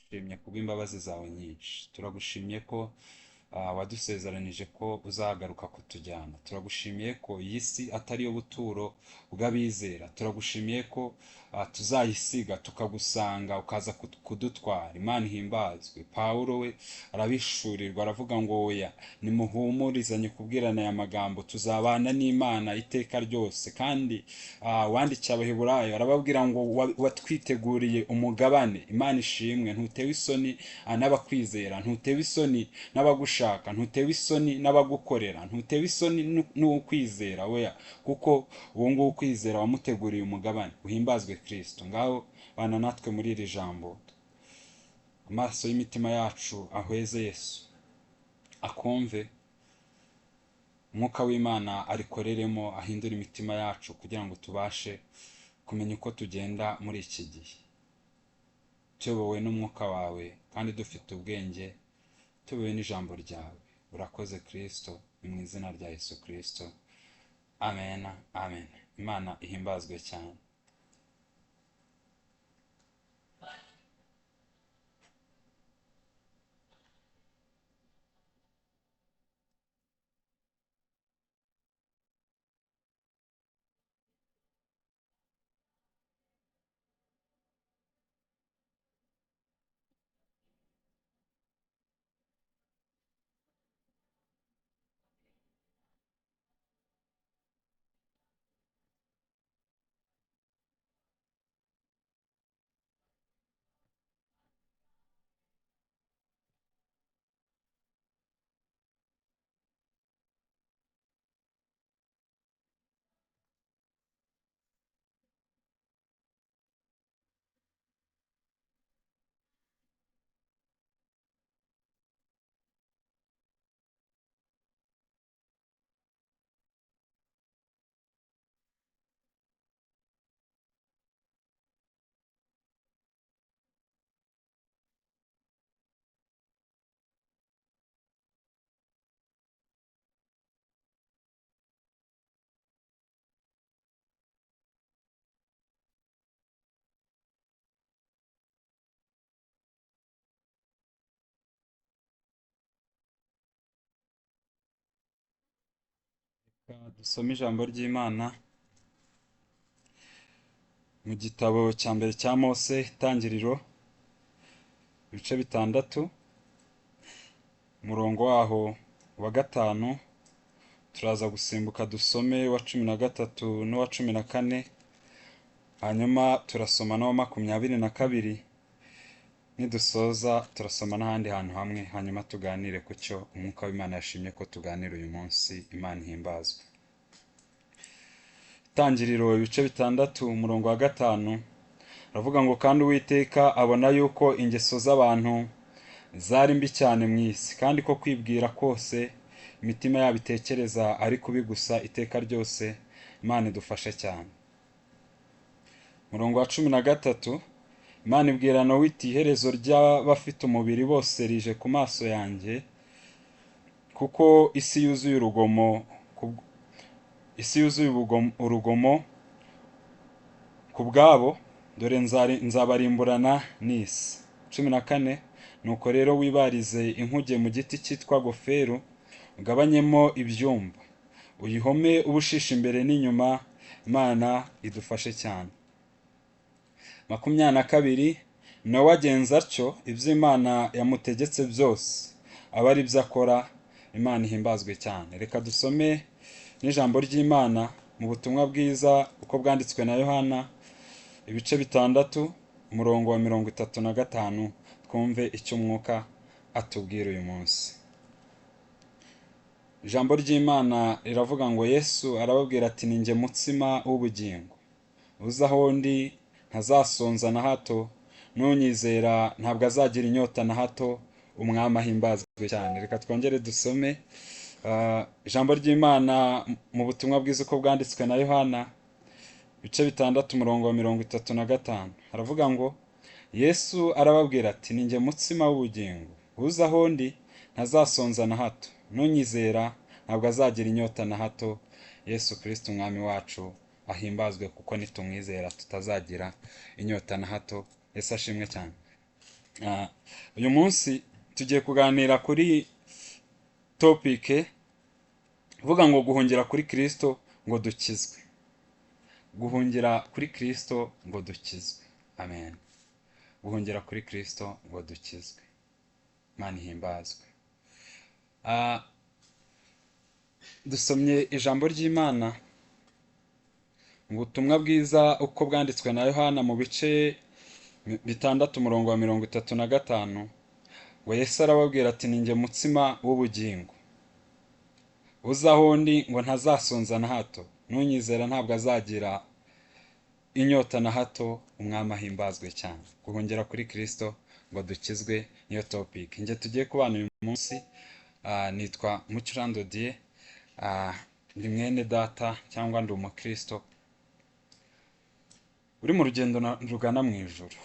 turagushimye kubw'imbabazi zawe nyinshi. Turagushimye ko wadusezeranije ko uzagaruka kutujyana. Turagushimiye ko iyi si atari yo buturo bw'abizera. Turagushimiye ko tuzayisiga tukagusanga ukaza kudutwara. Imana ihimbazwe. Pawulo we arabishurirwa aravuga ngo oya nimuhumurizanye kubwirana aya magambo tuzabana n'Imana iteka ryose. Kandi wandikiye Abaheburayo arababwira ngo watwiteguriye umugabane. Imana ishimwe. Ntutewe isoni n'abakwizera, ntutewe isoni n'abagushaka, ntutewe isoni n'abagukorera, ntutewe isoni n'ukwizera weya, kuko uwo nguwo ukwizera wamuteguriye umugabane. Uhimbazwe Kristo. Ngaho bana natwe muri iri jambo, amaso y'imitima yacu ahweze Yesu, akumve, umwuka w'Imana arikoreremo, ahindura imitima yacu kugira ngo tubashe kumenya uko tugenda muri iki gihe, tuyobowe n'umwuka wawe kandi dufite ubwenge, tuyobowe n'ijambo ryawe. Urakoze Kristo, ni mu izina rya Yesu Kristo, amen amen. Imana ihimbazwe cyane. Dusome ijambo ry'Imana mu gitabo cya mbere cya Mose, Itangiriro, ibice 6, umurongo waho wa 5, turaza gusimbuka dusome wa 13 n'uwa 14, hanyuma turasoma n'uwa 22, nidusoza turasoma n'ahandi hantu hamwe, hanyuma tuganire ku cyo umwuka w'Imana yashimye ko tuganira uyu munsi. Imana ihimbazwe. Itangiriro ibice 6 umurongo wa 5 aravuga ngo kandi Uwiteka abona yuko ingeso z'abantu zari mbi cyane mu isi, kandi ko kwibwira kose imitima yabo itekereza ari kubi gusa iteka ryose. Imana idufashe cyane. Umurongo wa 13, Imana ibwira Nowa iti iherezo ry'abafite umubiri bose rije ku maso yanjye, kuko isi yuzuye urugomo urugomo ku bwabo, dore nzabarimburana n'isi. 14, nuko rero wibarize inkuge mu giti cyitwa goferu, ugabanyemo ibyumba, uyihome ubushisha imbere n'inyuma. Imana idufashe cyane. 22, Nowa agenza atyo, ibyo Imana yamutegetse byose aba ari byo akora. Imana ihimbazwe cyane. Reka dusome n'ijambo ry'Imana mu butumwa bwiza uko bwanditswe na Yohana, ibice 6 umurongo wa 35, twumve icyo umwuka atubwira uyu munsi. Ijambo ry'Imana riravuga ngo Yesu arababwira ati ni njye mutsima w'ubugingo, uza aho ndi ntazasonza na hato, n'unyizera ntabwo azagira inyota na hato. Umwami ahimbazwe cyane. Reka twongere dusome ijambo ry'Imana mu butumwa bwiza uko bwanditswe na Yohana, ibice 6 umurongo wa 35, haravuga ngo Yesu arababwira ati ni njye mutsima w'ubugingo, uza aho ndi ntazasonza na hato, n'unyizera ntabwo azagira inyota na hato. Yesu Kristo umwami wacu ahimbazwe, kuko nitumwizera tutazagira inyota na hato. Yesu ashimwe cyane. uyu munsi tugiye kuganira kuri topike ivuga ngo guhungira kuri Kristo ngo dukizwe. Guhungira kuri Kristo ngo dukizwe. Amen. Guhungira kuri Kristo ngo dukizwe. Imana ihimbazwe. Dusomye ijambo ry'Imana mu butumwa bwiza uko bwanditswe na Yohana mu bice 6 umurongo wa 35, ngo Yesu arababwira ati ninjye mutsima w'ubugingo, uza aho ndi ngo ntazasonza na hato, n'unyizera ntabwo azagira inyota na hato. Umwami ahimbazwe cyane. Guhungira kuri Kristo ngo dukizwe niyo topic njye tugiye kubana uyu munsi. Nitwa Mucurando Die, ndi mwene data cyangwa ndi umukristo uri mu rugendo rugana mu ijuru.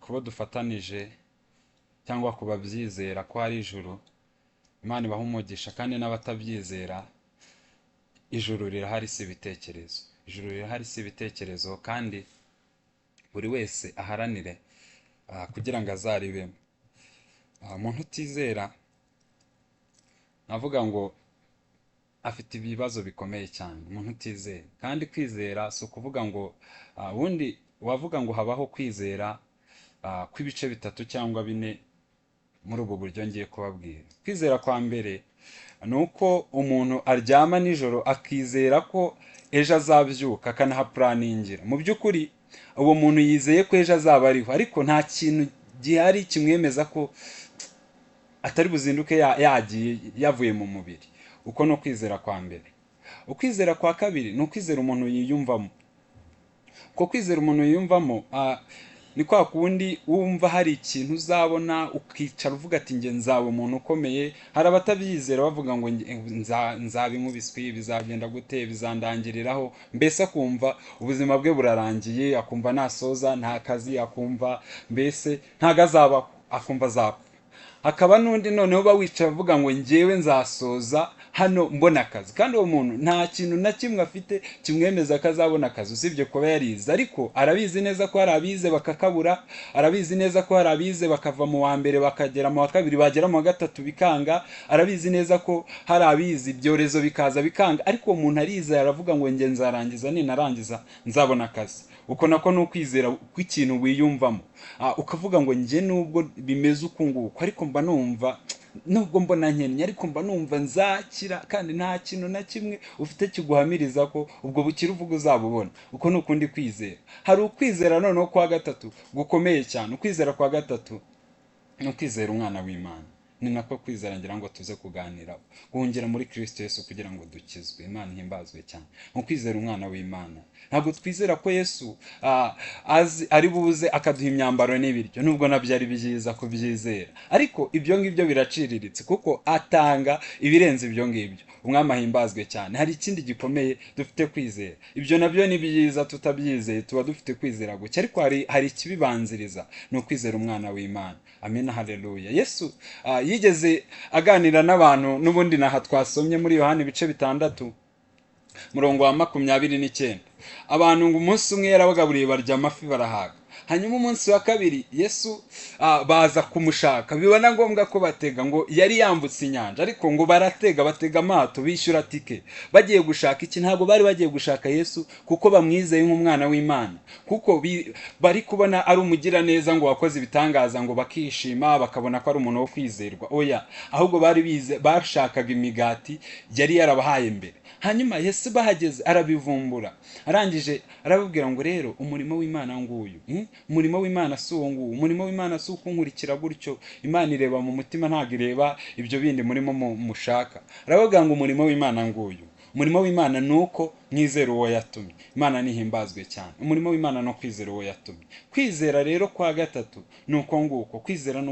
Kuba dufatanije cyangwa kuba byizera ko hari ijuru, Imana ibaha umugisha, kandi n'abatabyizera ijuru rirahari si ibitekerezo. Ijuru rirahari si ibitekerezo, kandi buri wese aharanire kugira ngo azaribemo. Umuntu utizera navuga ngo afite ibibazo bikomeye cyane. Umuntu utizera, kandi kwizera si ukuvuga ngo ubundi wavuga ngo habaho kwizera kw'ibice 3 cyangwa 4 muri ubu buryo ngiye kubabwira. Kwizera kwa mbere ni uko umuntu aryama nijoro akizera ko ejo azabyuka, akanahapuraningira. Mu by'ukuri uwo muntu yizeye ko ejo azaba ariho, ariko nta kintu gihari kimwemeza ko atari buzinduke yagiye yavuye mu mubiri. Uko no kwizera kwa mbere. Ukwizera kwa kabiri ni ukwizera umuntu yiyumvamo. Uko kwizera umuntu yiyumvamo ni kwa kundi wumva hari ikintu uzabona ukicara uvuga ati nge nzaba umuntu ukomeye. Hari abatabyizera bavuga ngo nzaba inkubiswi, bizagenda gute, bizandangiriraho, mbese akumva ubuzima bwe burarangiye, akumva nasoza nta kazi, akumva mbese ntago azabaho, akumva azapfa. Hakaba n'undi noneho bawicara avuga ngo njyewe nzasoza hano mbona akazi, kandi uwo muntu nta kintu na kimwe afite kimwemeza ko azabona akazi usibye kuba yarize. Ariko arabizi neza ko hari abize bakakabura, arabizi neza ko hari abize bakava mu wa mbere bakagera mu wa kabiri, bagera mu wa gatatu bikanga, arabizi neza ko hari abize ibyorezo bikaza bikanga, ariko uwo muntu arize aravuga ngo nge nzarangiza, ninarangiza nzabona akazi. Uko nako ni ukwizera kw'ikintu wiyumvamo. Ukavuga ngo nge nubwo bimeze uku nguko, ariko mba numva, nubwo mbona nkennye, ariko mba numva nzakira, kandi nta kintu na kimwe ufite kiguhamiriza ko ubwo bukira uvuga uzabubona. Uko ni ukundi kwizera. Hari ukwizera noneho kwa gatatu gukomeye cyane. Ukwizera kwa gatatu ni ukwizera umwana w'Imana. Ni nako kwizera ngira ngo tuze kuganiraho. Guhungira muri Kristo Yesu kugira ngo dukizwe. Imana ihimbazwe cyane. Ukwizera umwana w'Imana. Ntabwo twizera ko Yesu ari buze akaduha imyambaro n'ibiryo, nubwo nabyo ari byiza kubyizera, ariko ibyo ngibyo biraciriritse kuko atanga ibirenze ibyo ngibyo. Umwami ahimbazwe cyane. Hari ikindi gikomeye dufite kwizera. Ibyo nabyo ni byiza, tutabyizeye tuba dufite kwizera guke, ariko hari ikibibanziriza, ni ukwizera umwana w'Imana. Amen, haleluya. Yesu yigeze aganira n'abantu, n'ubundi naha twasomye muri Yohana ibice 6 murongo wa 29. Abantu ngo umunsi umwe yarabagaburiye barya amafi barahaga. Hanyuma umunsi wa kabiri Yesu baza kumushaka, bibona ngombwa ko batega, ngo yari yambutse inyanja, ariko ngo batega amato, bishyura tike. Bagiye gushaka iki? Ntabwo bari bagiye gushaka Yesu kuko bamwizeye nk'umwana w'Imana, kuko bari kubona ari umugira neza, ngo wakoze ibitangaza, ngo bakishima bakabona ko ari umuntu wo kwizerwa. Oya, ahubwo bashakaga imigati yari yarabahaye mbere. Hanyuma Yesu bahageze arabivumbura, arangije arababwira ngo rero umurimo w'Imana nguyu. Umurimo w'Imana si uwo nguwo. Umurimo w'Imana si ukunkurikira gutyo. Imana ireba mu mutima, ntabwo ireba ibyo bindi murimo mushaka. Arababwira ngo umurimo w'Imana nguyu. Umurimo w'Imana ni uko mwizera uwo yatumye. Imana nihimbazwe cyane. Umurimo w'Imana no kwizera uwo yatumye. Kwizera rero kwa gatatu ni uko nguko. Kwizera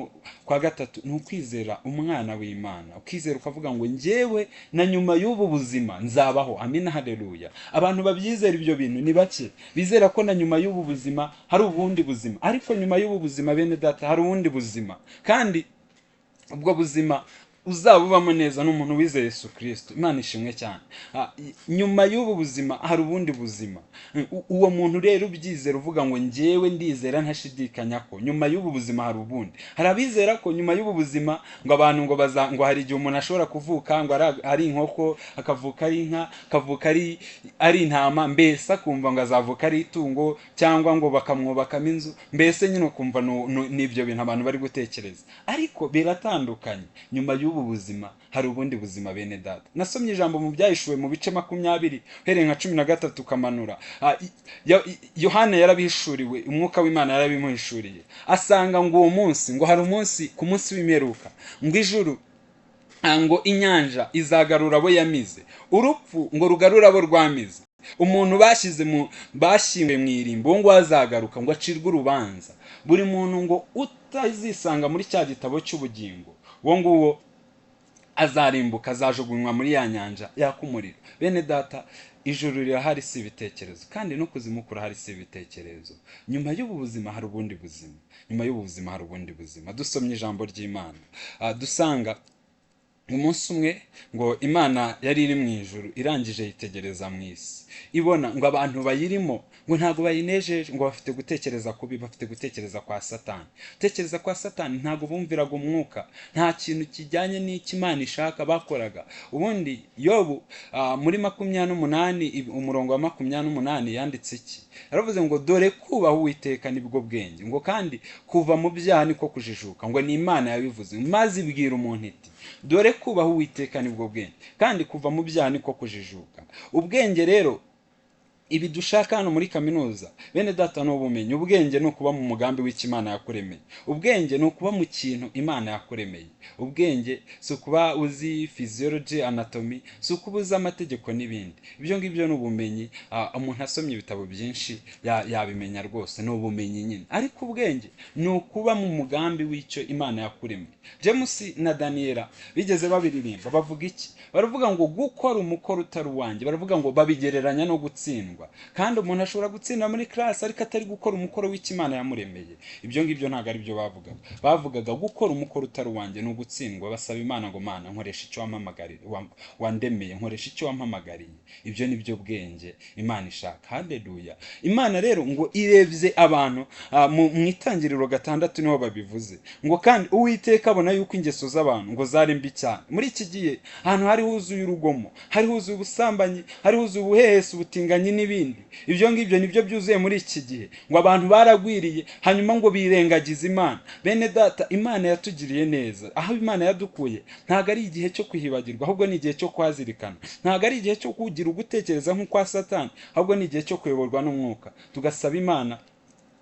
kwa gatatu ni ukwizera umwana w'Imana. Ukizera ukavuga ngo njyewe na nyuma y'ubu buzima nzabaho. Amina, haleluya. Abantu babyizera ibyo bintu ni bake. Bizera ko na nyuma y'ubu buzima hari ubundi buzima, ariko nyuma y'ubu buzima bene data hari ubundi buzima, kandi ubwo buzima uzaba ubamo neza n'umuntu wizeye Yesu Kristo. Imana ishimwe cyane. Nyuma y'ubu buzima hari ubundi buzima. Uwo muntu rero ubyizera uvuga ngo njyewe ndizera ntashidikanya ko nyuma y'ubu buzima hari ubundi. Hari abizera ko nyuma y'ubu buzima ngo abantu ngo hari igihe umuntu ashobora kuvuka ngo ari inkoko, akavuka ari inka, akavuka ari intama, mbese akumva ngo azavuka ari itungo, cyangwa ngo bakamwubakamo inzu, mbese nyine ukumva n'ibyo bintu abantu bari gutekereza. Ariko biratandukanye. Nyuma y'ubu buzima hari ubundi buzima bene data. Nasomye ijambo mu Byahishuwe mu bice 20 uhereye nka 13 ukamanura. Yohana yarabihishuriwe, umwuka w'Imana yarabimuhishuriye, asanga ngo uwo munsi, ngo hari umunsi, ku munsi w'imperuka, ngo ijuru, ngo inyanja izagarura abo yamize, urupfu ngo rugarura abo rwamize, umuntu bashyinguye mu irimbo ngo azagaruka ngo acirwe urubanza, buri muntu ngo utazisanga muri cya gitabo cy'ubugingo uwo nguwo azarimbuka, azajugunywa muri ya nyanja yaka umuriro. Bene data, ijuru rirahari si ibitekerezo, kandi no kuzimu kurahari si ibitekerezo. Nyuma y'ubu buzima hari ubundi buzima. Nyuma y'ubu buzima hari ubundi buzima. Dusomye ijambo ry'Imana, dusanga umunsi umwe ngo Imana yari iri mu ijuru irangije yitegereza mu isi, ibona ngo abantu bayirimo ngo ntago bayinejeje, ngo bafite gutekereza kubi, bafite gutekereza kwa Satani. Gutekereza kwa Satani ntago bumviraga umwuka, nta kintu kijyanye n'iki Imana ishaka bakoraga. Ubundi Yobu muri 28 umurongo wa 28 yanditse iki? Yaravuze ngo dore kubaha Uwiteka nibwo bwenge, ngo kandi kuva mu byaha niko kujijuka, ngo ni Imana yabivuze, maze ibwira umuntu iti dore kubaha Uwiteka nibwo bwenge, kandi kuva mu byaha niko kujijuka. Ubwenge rero, ibi dushaka hano muri kaminuza bene data ni ubumenyi. Ubwenge ni ukuba mu mugambi w'Imana yakuremeye. Ubwenge ni ukuba mu kintu Imana yakuremeye. Ubwenge si ukuba uzi physiology, anatomy, si ukuba uzi amategeko n'ibindi. Ibyo ngibyo ni ubumenyi. Umuntu asomye ibitabo byinshi yabimenya rwose, ni ubumenyi nyine. Ariko ubwenge ni ukuba mu mugambi w'icyo Imana yakuremeye. James na Daniela bigeze babiririmba, bavuga iki? Baravuga ngo gukora umukoro utari uwanjye. Baravuga ngo babigereranya no gutsindwa. Kandi umuntu ashobora gutsinda muri class ariko atari gukora umukoro w'Imana yamuremeye. Ibyo ngibyo ntago ari byo bavugaga. Bavugaga gukora umukoro utari uwanjye no gutsindwa. Basaba Imana ngo Mana nkoresha icyo wampamagariye, wandemeye, nkoresha icyo wampamagariye. Ibyo ni byo bwenge Imana ishaka. Haleluya. Imana rero ngo irebye abantu mu itangiriro 6 niho babivuze, ngo kandi Uwiteka abona yuko ingeso z'abantu ngo zari mbi cyane. Muri iki gihe ahantu hari huzuye urugomo, hari huzuye ubusambanyi, hari huzuye ubuhehesi, ubutinganyi n'ibindi. Ibyo ngibyo nibyo byuzuye muri iki gihe, ngo abantu baragwiriye hanyuma ngo birengagize Imana. Bene data, Imana yatugiriye neza. Aho Imana yadukuye ntago ari igihe cyo kwihibagirwa, ahubwo ni igihe cyo kwazirikana. Ntago ari igihe cyo kugira ugutekereza nk'ukwa Satani, ahubwo ni igihe cyo kuyoborwa n'umwuka, tugasaba Imana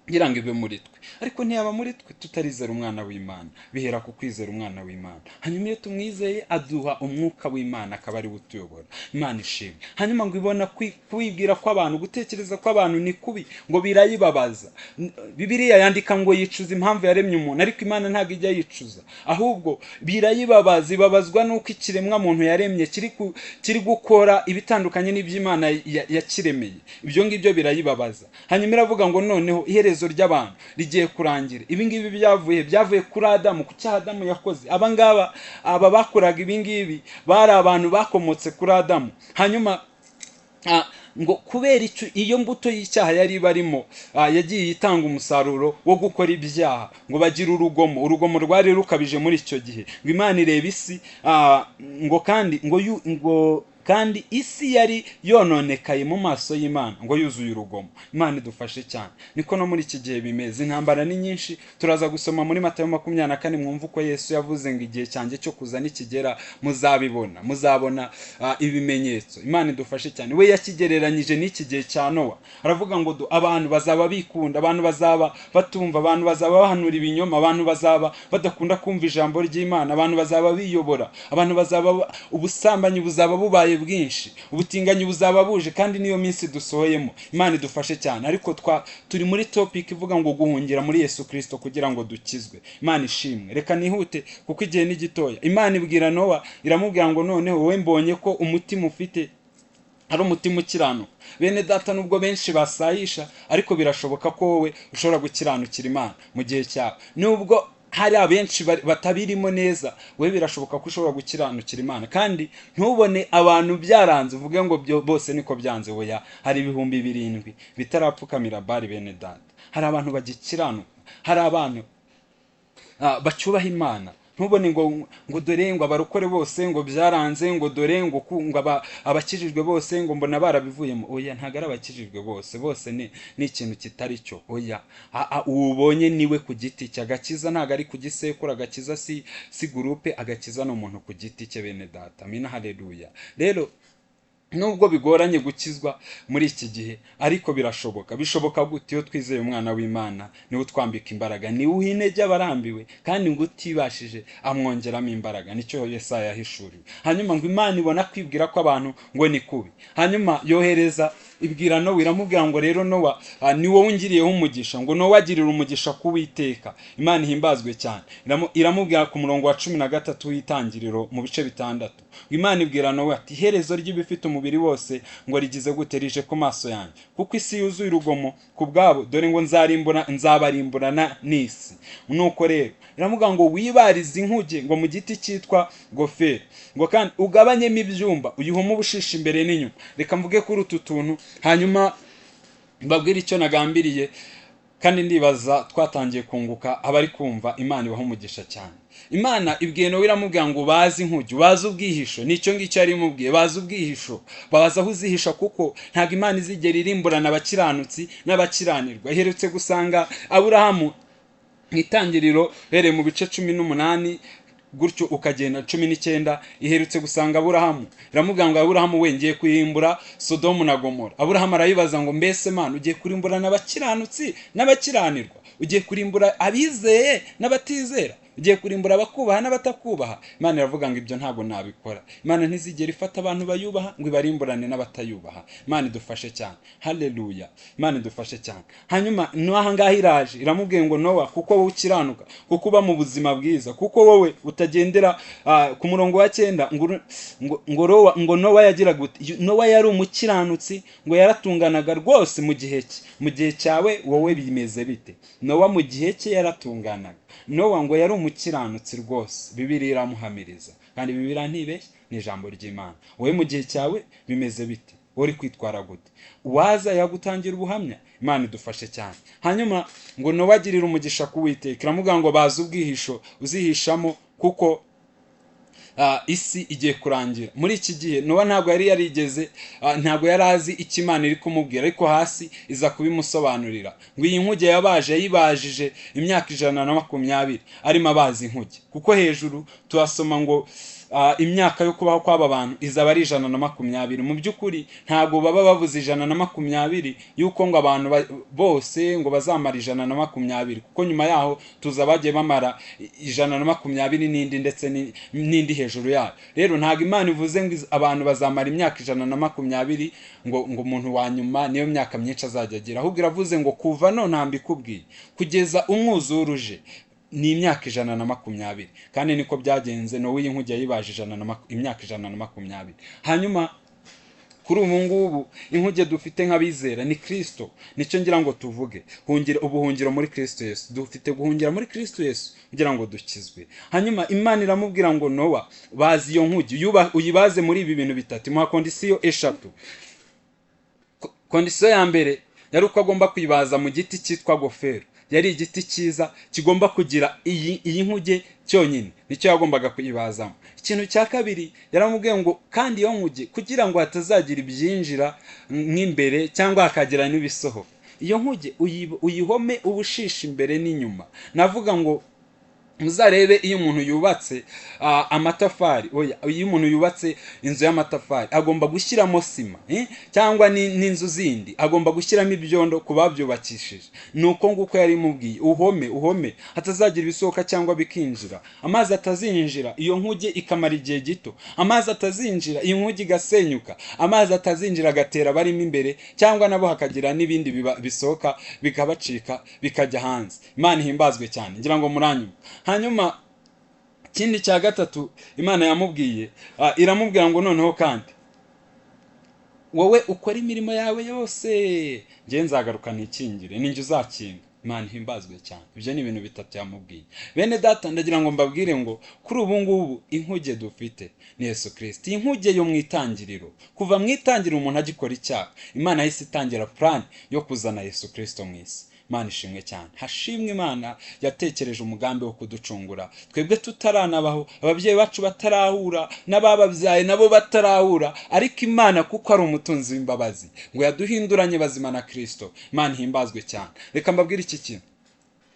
ngira ngo ibe muri twe. Ariko ntiyaba muri twe tutarizera umwana w'Imana. Bihera ku kwizera umwana w'Imana, hanyuma iyo tumwizeye aduha umwuka w'Imana akaba ari utuyobora. Imana ishimwe. Hanyuma ngo ibona kwibwira kw'abantu, gutekereza kw'abantu ni kubi, ngo birayibabaza. Bibiliya yandika ngo yicuza impamvu yaremye umuntu, ariko Imana ntago ijya yicuza, ahubwo birayibabaza. Ibabazwa nuko ikiremwa muntu yaremye kiri gukora ibitandukanye n'iby'Imana yakiremeye. Ibyo ngibyo birayibabaza. Hanyuma iravuga ngo noneho iherezo ry'abantu rigiye kurangira. Ibi ngibi byavuye kuri Adamu, ku cyaha Adamu yakoze. Aba bakoraga ibi ngibi bari abantu bakomotse kuri Adamu. Hanyuma ngo kubera iyo mbuto y'icyaha yari barimo yagiye itanga umusaruro wo gukora ibyaha, ngo bagira urugomo rwari rukabije muri icyo gihe. Ngo Imana ireba isi, ngo kandi isi yari yononekaye mu maso y'Imana, ngo yuzuye urugomo. Imana idufashe cyane. Niko no muri iki gihe bimeze. Intambara ni nyinshi. Turaza gusoma muri Matayo 24 mwumva uko Yesu yavuze ngo igihe cyanjye cyo kuza nikigera muzabona ibimenyetso. Imana idufashe cyane. We yakigereranyije n'iki gihe cya Nowa. Aravuga ngo abantu bazaba bikunda, abantu bazaba batumva, abantu bazaba bahanura ibinyoma, abantu bazaba badakunda kumva ijambo ry'Imana, abantu bazaba biyobora, abantu bazaba ubusambanyi buzaba bubaye bwinshi, ubutinganyi buzaba buje, kandi niyo minsi dusohoyemo. Imana idufashe cyane. Ariko turi muri topic ivuga ngo guhungira muri Yesu Kristo kugira ngo dukizwe. Imana ishimwe. Reka nihute kuko igihe ni gitoya. Imana ibwira Nowa, iramubwira ngo noneho wowe mbonye ko umutima ufite ari umutima ukiranuka. Bene data, nubwo benshi basayisha, ariko birashoboka ko wowe ushobora gukiranukira Imana mu gihe cyawe. Nubwo hari abenshi batabirimo neza, we birashoboka ko ushobora gukiranukira Imana, kandi ntubone abantu byaranze uvuge ngo bose niko byanze. Oya, hari ibihumbi 7 bitarapfukamira Bali, bene data. Hari abantu bagikiranuka, hari abantu bacyubaha Imana. Ntubone ngo dore ngo abarokore bose ngo byaranze, ngo dore ngo abakijijwe bose ngo mbona barabivuyemo. Oya, ntago ari abakijijwe bose, bose ni ikintu kitari cyo. Oya, ubonye niwe ku giti cye. Agakiza ntago ari ku gisekuru, agakiza si gurupe, agakiza no umuntu ku giti cye, bene data. Amina, haleluya. Rero nubwo bigoranye gukizwa muri iki gihe, ariko bishoboka gute? Iyo twizeye umwana w'Imana, niwe utwambika imbaraga, niwe uha intege abarambiwe, kandi ngo utibashije amwongeramo imbaraga. Nicyo Yesaya yahishuriwe. Hanyuma ngo Imana ibona kwibwira ko abantu ngo ni kubi, hanyuma yohereza ibwira Nowa, iramubwira ngo rero Nowa, ni wowe ungiriyeho umugisha, ngo Nowa agirira umugisha ku Uwiteka. Imana ihimbazwe cyane. Iramubwira ku murongo wa 13 w'Itangiriro mu bice 6, Imana ibwira Nowa ati, iherezo ry'ibifite umubiri wose ngo rigize gute? Rije ku maso yanjye, kuko isi yuzuye urugomo ku bwabo, dore ngo nzabarimburana n'isi. Nuko rero iramubwira ngo wibarize inkuge ngo mu giti cyitwa goferi, ngo kandi ugabanyemo ibyumba, uyihome ubushishi imbere n'inyuma. Reka mvuge kuri utu tuntu, hanyuma mbabwire icyo nagambiriye, kandi ndibaza twatangiye kunguka. Abari kumva, Imana ibaho umugisha cyane. Imana ibwiye Nowa, iramubwira ngo bazi inkuge, bazi ubwihisho. Nicyo ngicyo yari imubwiye, bazi ubwihisho, babaza aho uzihisha, kuko ntabwo Imana izigera irimburana abakiranutsi n'abakiranirwa. Iherutse gusanga Aburahamu mu Itangiriro hereye mu bice 18 gutyo ukagenda 19, iherutse gusanga Aburahamu, iramubwira ngo Aburahamu, we ngiye kurimbura Sodomu na Gomora. Aburahamu arayibaza ngo mbese Mana, ugiye kurimburana abakiranutsi n'abakiranirwa? Ugiye kurimbura abizeye n'abatizera? Ugiye kurimbura abakubaha n'abatakubaha? Imana iravuga ngo ibyo ntabwo nabikora. Imana ntizigera ifata abantu bayubaha ngo ibarimburane n'abatayubaha. Imana idufashe cyane, haleluya. Imana idufashe cyane. Hanyuma Nowa ngaho iraje, iramubwiye ngo Nowa, kuko wowe ukiranuka, kuko uba mu buzima bwiza, kuko wowe utagendera ku murongo wa 9, ngo Nowa yagira gute? Nowa yari umukiranutsi, ngo yaratunganaga rwose mu gihe cye. Mu gihe cyawe wowe bimeze bite? Nowa mu gihe cye yaratunganaga. Nowa ngo yari umukiranutsi rwose, Bibiliya iramuhamiriza, kandi Bibiliya ntibeshya, ni ijambo ry'Imana. Wowe mu gihe cyawe bimeze bite? Uri kwitwara gute? Waza yagutangira ubuhamya? Imana idufashe cyane. Hanyuma ngo Nowa agirira umugisha ku Uwiteka, iramubwira ngo bazi ubwihisho uzihishamo, kuko isi igiye kurangira. Muri iki gihe Nowa ntabwo yari yarigeze, ntabwo yari azi icyo Imana iri kumubwira, ariko hasi iza kubimusobanurira ngo iyi nkuge yayibajije imyaka 120 arimo abazi inkuge, kuko hejuru tuhasoma ngo imyaka yo kubaho kw'aba bantu izaba ari 120. Mu by'ukuri ntabwo baba bavuze 120 yuko ngo abantu bose ngo bazamara 120, kuko nyuma yaho tuza bagiye bamara 120 n'indi, ndetse n'indi hejuru yayo. Rero ntabwo Imana ivuze ngo abantu bazamara imyaka 120 ngo umuntu wa nyuma niyo myaka myinshi azajya agira, ahubwo iravuze ngo kuva none mbikubwiye kugeza umwuzure uje ni imyaka 120. Kandi niko byagenze. Nowa inkuge yayibajije imyaka 120. Hanyuma kuri ubu ngubu inkuge dufite nk'abizera ni Kristo. Nicyo ngira ngo tuvuge, ubuhungiro muri Kristo Yesu. Dufite guhungira muri Kristo Yesu kugira ngo dukizwe. Hanyuma Imana iramubwira ngo Nowa, bazi iyo nkuge, uyibaze muri ibi bintu bitatu. Imuha kondisiyo 3. Kondisiyo ya mbere yari uko agomba kwibaza mu giti cyitwa goferi. Yari igiti cyiza kigomba kugira iyi nkuge cyonyine, nicyo yagombaga kuyibazamo. Ikintu cya kabiri yaramubwiye ngo kandi iyo nkuge kugira ngo hatazagira ibyinjira nk'imbere cyangwa hakagira n'ibisohoka, iyo nkuge uyihome ubushishi imbere n'inyuma. Navuga ngo muzarebe iyo umuntu yubatse amatafari, iyo umuntu yubatse inzu y'amatafari agomba gushyiramo sima, cyangwa n'inzu zindi agomba gushyiramo ibyondo ku babyubakishije. Nuko nguko yari imubwiye, uhome hatazagira ibisohoka cyangwa bikinjira, amazi atazinjira, iyo nkuge ikamara igihe gito, amazi atazinjira, iyo nkuge igasenyuka, amazi atazinjira agatera barimo imbere, cyangwa nabo hakagira n'ibindi bisohoka bikabacika bikajya hanze. Imana ihimbazwe cyane, ngira ngo muranyuma. Hanyuma ikindi cya gatatu Imana yamubwiye, iramubwira ngo noneho kandi wowe ukora imirimo yawe yose, ngiye nzagaruka ntikingire, ninjye uzakinga. Imana himbazwe cyane. Ibyo ni ibintu bitatu yamubwiye. Bene data, ndagira ngo mbabwire ngo kuri ubu ngubu inkuge dufite ni Yesu Kristo. Inkuge yo mu itangiriro, kuva mu itangiriro umuntu agikora icyaha, Imana yahise itangira plan yo kuzana Yesu Kristo mu isi. Imana ishimwe cyane. Hashimwe Imana yatekereje umugambi wo kuducungura twebwe tutaranabaho, ababyeyi bacu batarahura, n'abababyaye nabo batarahura, ariko Imana kuko ari umutunzi w'imbabazi ngo yaduhinduranye bazima na Kristo. Imana himbazwe cyane. Reka mbabwire iki kintu.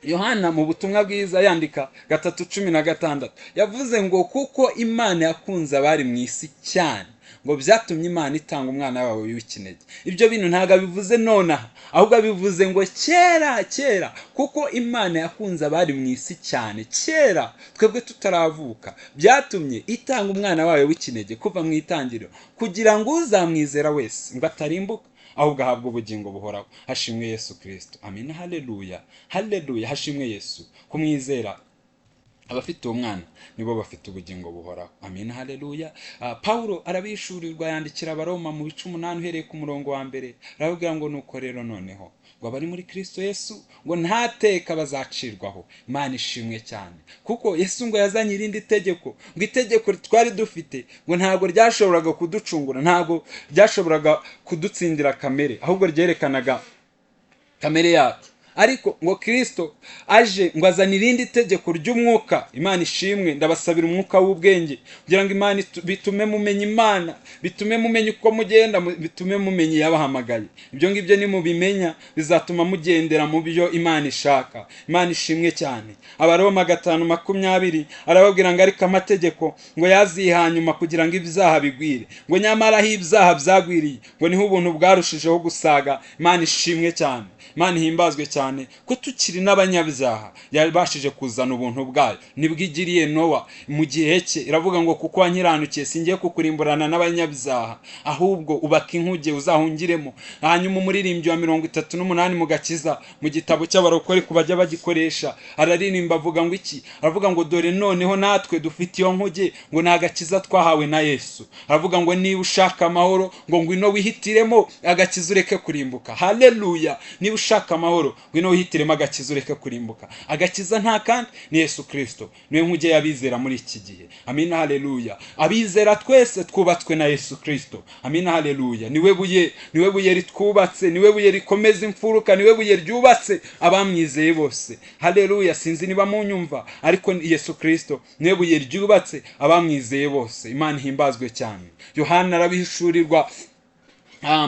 Yohana mu butumwa bwiza yandika 3:16 yavuze ngo kuko Imana yakunze abari mu isi cyane ngo byatumye Imana itanga umwana wawe w'ikinege. Ibyo bintu ntago abivuze nonaha, ahubwo abivuze ngo kera kuko Imana yakunze abari mu isi cyane kera, twebwe tutaravuka, byatumye itanga umwana wawe w'ikinege kuva mu itangiriro, kugira ngo uzamwizera wese ngo atarimbuka ahubwo ahabwa ubugingo buhoraho. Hashimwe Yesu Kristo. Amen. Haleluya. Haleluya. Hashimwe Yesu. Kumwizera abafite uwo mwana nibo bafite ubugingo buhoraho. Amen. Haleluya. Paulo arabishurirwa yandikira Abaroma mu 8 uhereye ku murongo wa mbere, aravuga ngo nuko rero noneho ngo abari muri Kristo Yesu ngo ntateka bazacirwaho. Imana ishimwe cyane, kuko Yesu ngo yazanye irindi tegeko, ngo itegeko twari dufite ngo ntago ryashoboraga kuducungura, ntago ryashoboraga kudutsindira kamere, ahubwo ryerekanaga kamere yacu. Ariko ngo Kristo aje ngo azana irindi tegeko ry'umwuka. Imana ishimwe. Ndabasabira umwuka w'ubwenge kugira ngo Imana bitume mumenya Imana, bitume mumenya uko mugenda, bitume mumenya yabahamagaye. Ibyo ngibyo ni mubimenya bizatuma mugendera mu byo Imana ishaka. Imana ishimwe cyane. Abaroma 5:20 arababwira ngo ariko amategeko ngo yazihanyuma kugira ngo ibyaha bigwire, ngo nyamara aho ibyaha byagwiriye ngo niho ubuntu bwarushijeho gusaga. Imana ishimwe cyane. Imana himbazwe cyane ko tukiri n'abanyabyaha yabashije kuzana ubuntu bwayo. Nibwigiriye Nowa mu gihe cye, iravuga ngo kuko wankiranukiye singiye kukurimburana n'abanyabyaha, ahubwo ubaka inkuge uzahungiremo. Hanyuma umuririmbyi wa 38 mu Gakiza mu gitabo cy'abarokore kubajya bagikoresha araririmba avuga ngo iki? Aravuga ngo dore noneho natwe dufite iyo nkuge, ngo ni agakiza twahawe na Yesu. Aravuga ngo niba ushaka amahoro ngo ngwino wihitiremo agakiza ureke kurimbuka. Haleluya. Niba ushaka amahoro ngwino wihitiremo agakiza ureke kurimbuka. Agakiza nta kandi ni Yesu Kristo, niwe nkuge y'abizera muri iki gihe. Amina. Haleluya. Abizera twese twubatswe na Yesu Kristo. Amina. Haleluya. Niwe buye ritwubatse, niwe buye rikomeza imfuruka, niwe buye ryubatse abamwizeye bose. Haleluya. Sinzi niba munyumva, ariko Yesu Kristo niwe buye ryubatse abamwizeye bose. Imana himbazwe cyane. Yohana arabihishurirwa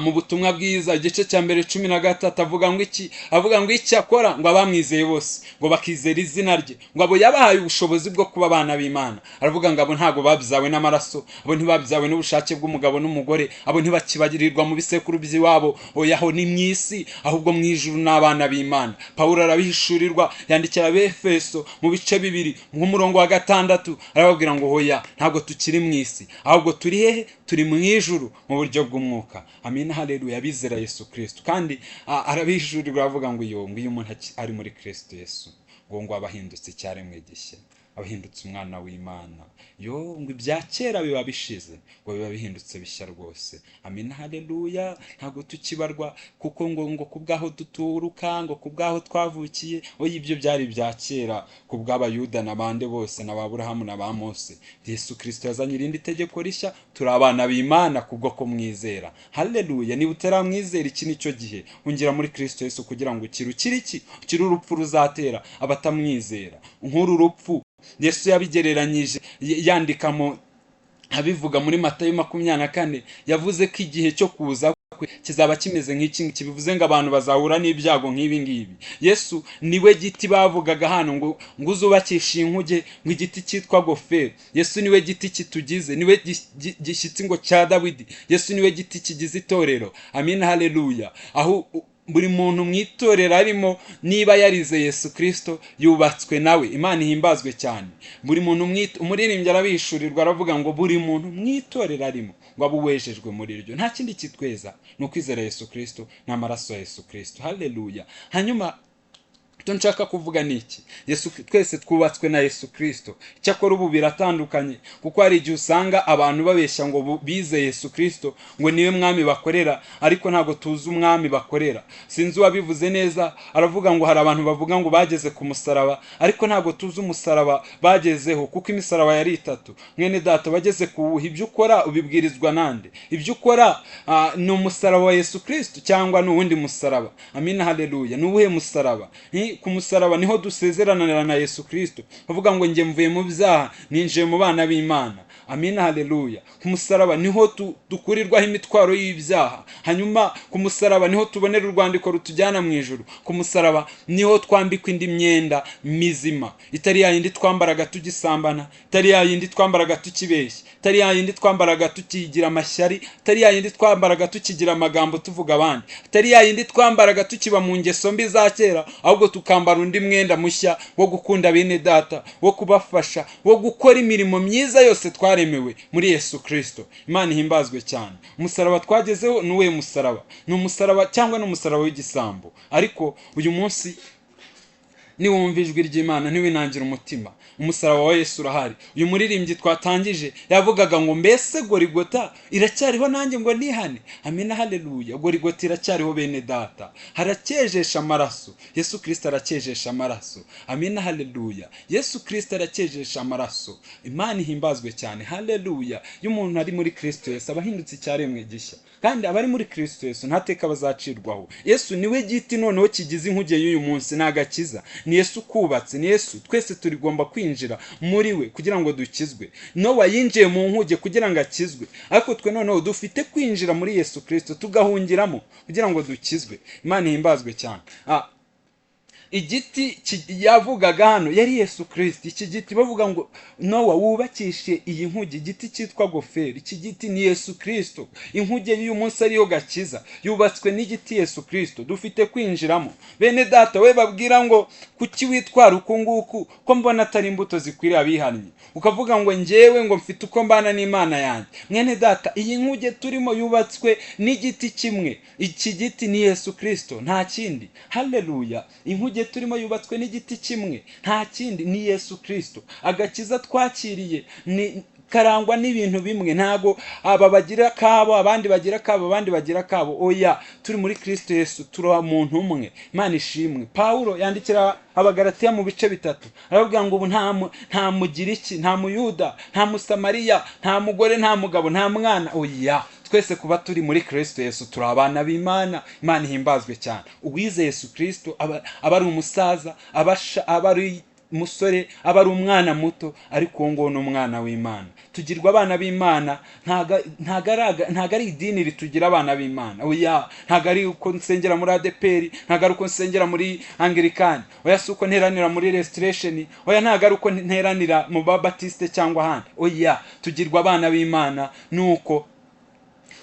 mu butumwa bwiza igice cya mbere 13 avuga ngo iki? Avuga ngo iki akora? Ngo abamwizeye bose ngo bakizera izina rye, ngo abo yabahaye ubushobozi bwo kuba abana b'Imana. Aravuga ngo abo ntago babyawe n'amaraso, abo ntibabyawe n'ubushake bw'umugabo n'umugore, abo ntibakibagirirwa mu bisekuru by'iwabo, oyaho ni mwisi, ahubwo mu ijuru n'abana b'Imana. Paulo arabihishurirwa yandikira Abefeso mu bice 2 mu murongo wa 6 arababwira ngo hoya ntago tukiri mwisi, ahubwo turi hehe? Turi mu ijuru mu buryo bw'umwuka. Amina. Haleluya. Abizera Yesu Kristo. Kandi arabihishurirwa avuga ngo uyu umuntu ari muri Kristo Yesu ngo abahindutse icyaremwe gishya, abahindutse umwana w'Imana. Ngo ibya kera biba bishize, ngo biba bihindutse bishya rwose. Amina. Haleluya. Ntago tukibarwa kuko ngo kubgaho duturuka, ngo kubgaho twavukiye, oya ibyo byari bya kera kubw'abayuda n'abande bose n'Aburahamu n'aba Mose. Yesu Kristo yazanye irindi tegeko rishya, turi abana b'Imana kubwo kumwizera. Haleluya. Niba utaramwizera iki nicyo gihe ungira muri Kristo Yesu kugira ngo ukiri urupfu ruzatera abatamwizera. Nk'uru rupfu Yesu yabigereranyije yandikamo abivuga muri Matayo 24 yavuze ko igihe cyo kuza kizaba kimeze nk'iki. Kibivuze ngo abantu bazahura n'ibyago nk'ibi ngibi. Yesu niwe giti bavugaga hano ngo uzubakisha inkuge, ngo igiti cyitwa goferi. Yesu niwe giti kitugize, niwe gishyitsi ngo cya Dawidi. Yesu niwe giti kigize itorero. Amina. Haleluya. Aho buri muntu mwitorera arimo niba yarize Yesu Kristo yubatswe nawe. Imana ihimbazwe cyane. Buri muntu umuririmbyi arabishurirwa aravuga ngo buri muntu mwitorera arimo ngo abuwejejwe muri ryo. Nta kindi kitweza ni ukwizera Yesu Kristo n'amaraso ya Yesu Kristo. Haleluya. Hanyuma icyo nshaka kuvuga ni iki? Twese twubatswe na Yesu Kristo. Icyakora ubu biratandukanye, kuko hari igihe usanga abantu babeshya ngo bize Yesu Kristo ngo niwe mwami bakorera, ariko ntabwo tuzi umwami bakorera. Sinzi uwabivuze neza, aravuga ngo hari abantu bavuga ngo bageze ku musaraba, ariko ntabwo tuzi umusaraba bagezeho, kuko imisaraba yari itatu. Mwene data, bageze ku ibyo ukora ubibwirizwa nande? Ibyo ukora ni umusaraba wa Yesu Kristo cyangwa ni uwundi musaraba? Amina, haleluya. Ni uwuhe musaraba? Ku musaraba niho dusezeranira na Yesu Kristo, bavuga ngo njye mvuye mu byaha ninjiye mu bana b'Imana. Amina, haleluya. Ku musaraba niho dukurirwaho imitwaro y'ibyaha, hanyuma ku musaraba niho tubonera urwandiko rutujyana mu ijuru. Ku musaraba niho twambikwa indi myenda mizima, itari ya yindi twambaraga tugisambana, itari ya yindi twambaraga tukibeshya, itari ya yindi twambaraga tukigira amashyari, itari ya yindi twambaraga tukigira amagambo tuvuga abandi, itari ya yindi twambaraga tukiba mu ngeso mbi za kera, ahubwo tukambara undi mwenda mushya wo gukunda bene data, wo kubafasha, wo gukora imirimo myiza yose twaremewe muri Yesu Kristo. Imana ihimbazwe cyane. Umusaraba twagezeho ni uwe musaraba? Ni umusaraba cyangwa ni umusaraba w'igisambo? Ariko uyu munsi niwumva ijwi ry'Imana ntiwinangire umutima, umusaraba wa Yesu urahari. Uyu muririmbyi twatangije yavugaga ngo mbese Gorigota iracyariho nanjye ngo nihane. Amina, haleluya. Gorigota iracyariho bene data, harakejesha amaraso. Yesu Kristo arakejesha amaraso. Amina, haleluya. Yesu Kristo arakejesha amaraso. Imana ihimbazwe cyane, haleluya. Iyo umuntu ari muri Kristo Yesu aba ahindutse icyaremwe gishya, kandi abari muri Kristo Yesu ntateka bazacirwaho. Yesu niwe giti noneho kigize inkuge y'uyu munsi, n'agakiza. Ni Yesu kubatse, ni Yesu twese turigomba kwinjira muri we kugira ngo dukizwe. Nowa yinjiye mu nkuge kugira ngo akizwe, ariko twe noneho dufite kwinjira muri Yesu Kristo tugahungiramo kugira ngo dukizwe. Imana ihimbazwe cyane. Igiti yavugaga hano yari Yesu Kristo. Iki giti bavuga ngo Nowa wubakishe iyi nkuge, igiti cyitwa goferi. Iki giti ni Yesu Kristo. Inkuge y'uyu munsi ariyo gakiza yubatswe n'igiti Yesu Kristo, dufite kwinjiramo. Bene data, we babwira ngo kuki witwara uku nguku ko mbona atari imbuto zikwiriye abihannye, ukavuga ngo njyewe ngo mfite uko mbana n'Imana yanjye. Mwene data, iyi nkuge turimo yubatswe n'igiti kimwe. Iki giti ni Yesu Kristo, nta kindi. Haleluya. Inkuge turimo yubatswe n'igiti kimwe, nta kindi, ni Yesu Kristo. Agakiza twakiriye ni karangwa n'ibintu bimwe, ntago aba bagira kabo abandi bagira kabo abandi bagira kabo. Oya, turi muri Kristo Yesu, turi umuntu umwe. Imana ishimwe. Paulo yandikira Abagalatiya mu bice bitatu, aravuga ngo ubu nta mugiriki, nta muyuda, nta musamariya, nta mugore, nta mugabo, nta mwana. Oya, twese kuba turi muri Kristo Yesu turi abana b'Imana. Imana ihimbazwe cyane. Uwize Yesu Kristo aba ari umusaza, aba ari umusore, aba ari umwana muto, ariko uwo nguwo ni umwana w'Imana. Tugirwa abana b'Imana, ntago ari idini ritugira abana b'Imana. Oya, ntago ari uko nsengera muri ADPR, ntago ari uko nsengera muri Anglikani, oya si uko nteranira muri Restoration, oya ntago ari uko nteranira mu Babatiste cyangwa ahandi. Oya, tugirwa abana b'Imana nuko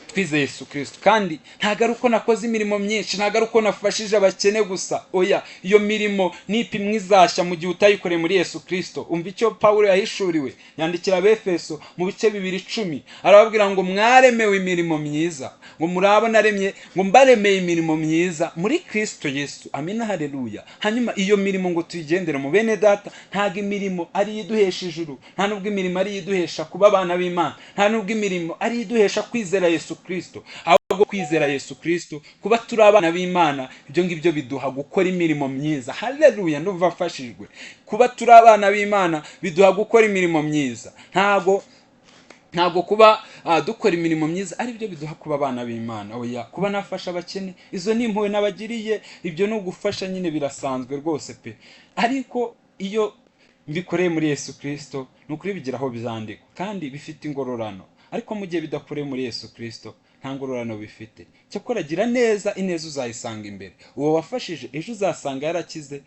twize Yesu Kristo. Kandi ntago ari uko nakoze imirimo myinshi, ntago ari uko nafashije abakene gusa. Oya, iyo mirimo nipimwe izashya mu gihe utayikoreye muri Yesu Kristo. Umva icyo Paulo yahishuriwe, yandikira Abefeso mu bice 2:10, arababwira ngo mwaremewe imirimo myiza, ngo murabona aremye, ngo mbaremeye imirimo myiza muri Kristo Yesu. Amina, haleluya. Hanyuma iyo mirimo ngo tuyigendere mu bene data. Ntago imirimo ari iduhesha ijuru, nta nubwo imirimo ari iduhesha kuba abana b'Imana, nta nubwo imirimo ari iduhesha kwizera Yesu Kristo. Ahubwo kwizera Yesu Kristo, kuba turi abana b'Imana, ibyo ngibyo biduha gukora imirimo myiza. Haleluya, ndumva mfashijwe. Kuba turi abana b'Imana biduha gukora imirimo myiza. Ntago kuba dukora imirimo myiza ari byo biduha kuba abana b'Imana. Oya, kuba nafasha abakene, izo ni impuhwe nabagiriye, ibyo ni ugufasha nyine, birasanzwe rwose pe. Ariko iyo mbikoreye muri Yesu Kristo, nukuri bigira aho byandikwa kandi bifite ingororano. Ariko mu gihe bidakoreye muri Yesu Kristo, nta ngororano bifite. Cyakora gira neza, ineza uzayisanga imbere. Uwo wafashije ejo uzasanga yarakize,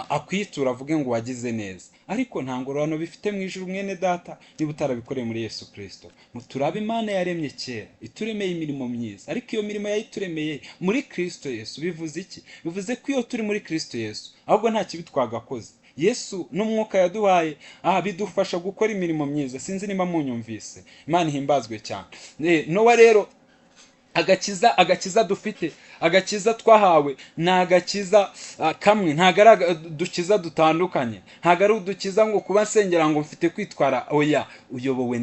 akwitura avuge ngo wagize neza. Ariko nta ngororano bifite mu ijuru, mwene data, niba utarabikoreye muri Yesu Kristo. Turabe Imana yaremye kera, ituremeye imirimo myiza, ariko iyo mirimo yayituremeye muri Kristo Yesu. Bivuze iki? Bivuze ko iyo turi muri Kristo Yesu, ahubwo nta kibi twagakoze. Yesu n'umwuka yaduhaye bidufasha gukora imirimo myiza. Sinzi niba munyumvise. Imana ihimbazwe cyane. Nowa rero agakiza dufite agakiza twahawe ni agakiza kamwe, ntabwo ari udukiza dutandukanye, ntabwo ari udukiza ngo kuba nsengera ngo mfite kwitwara, oya, uyobowe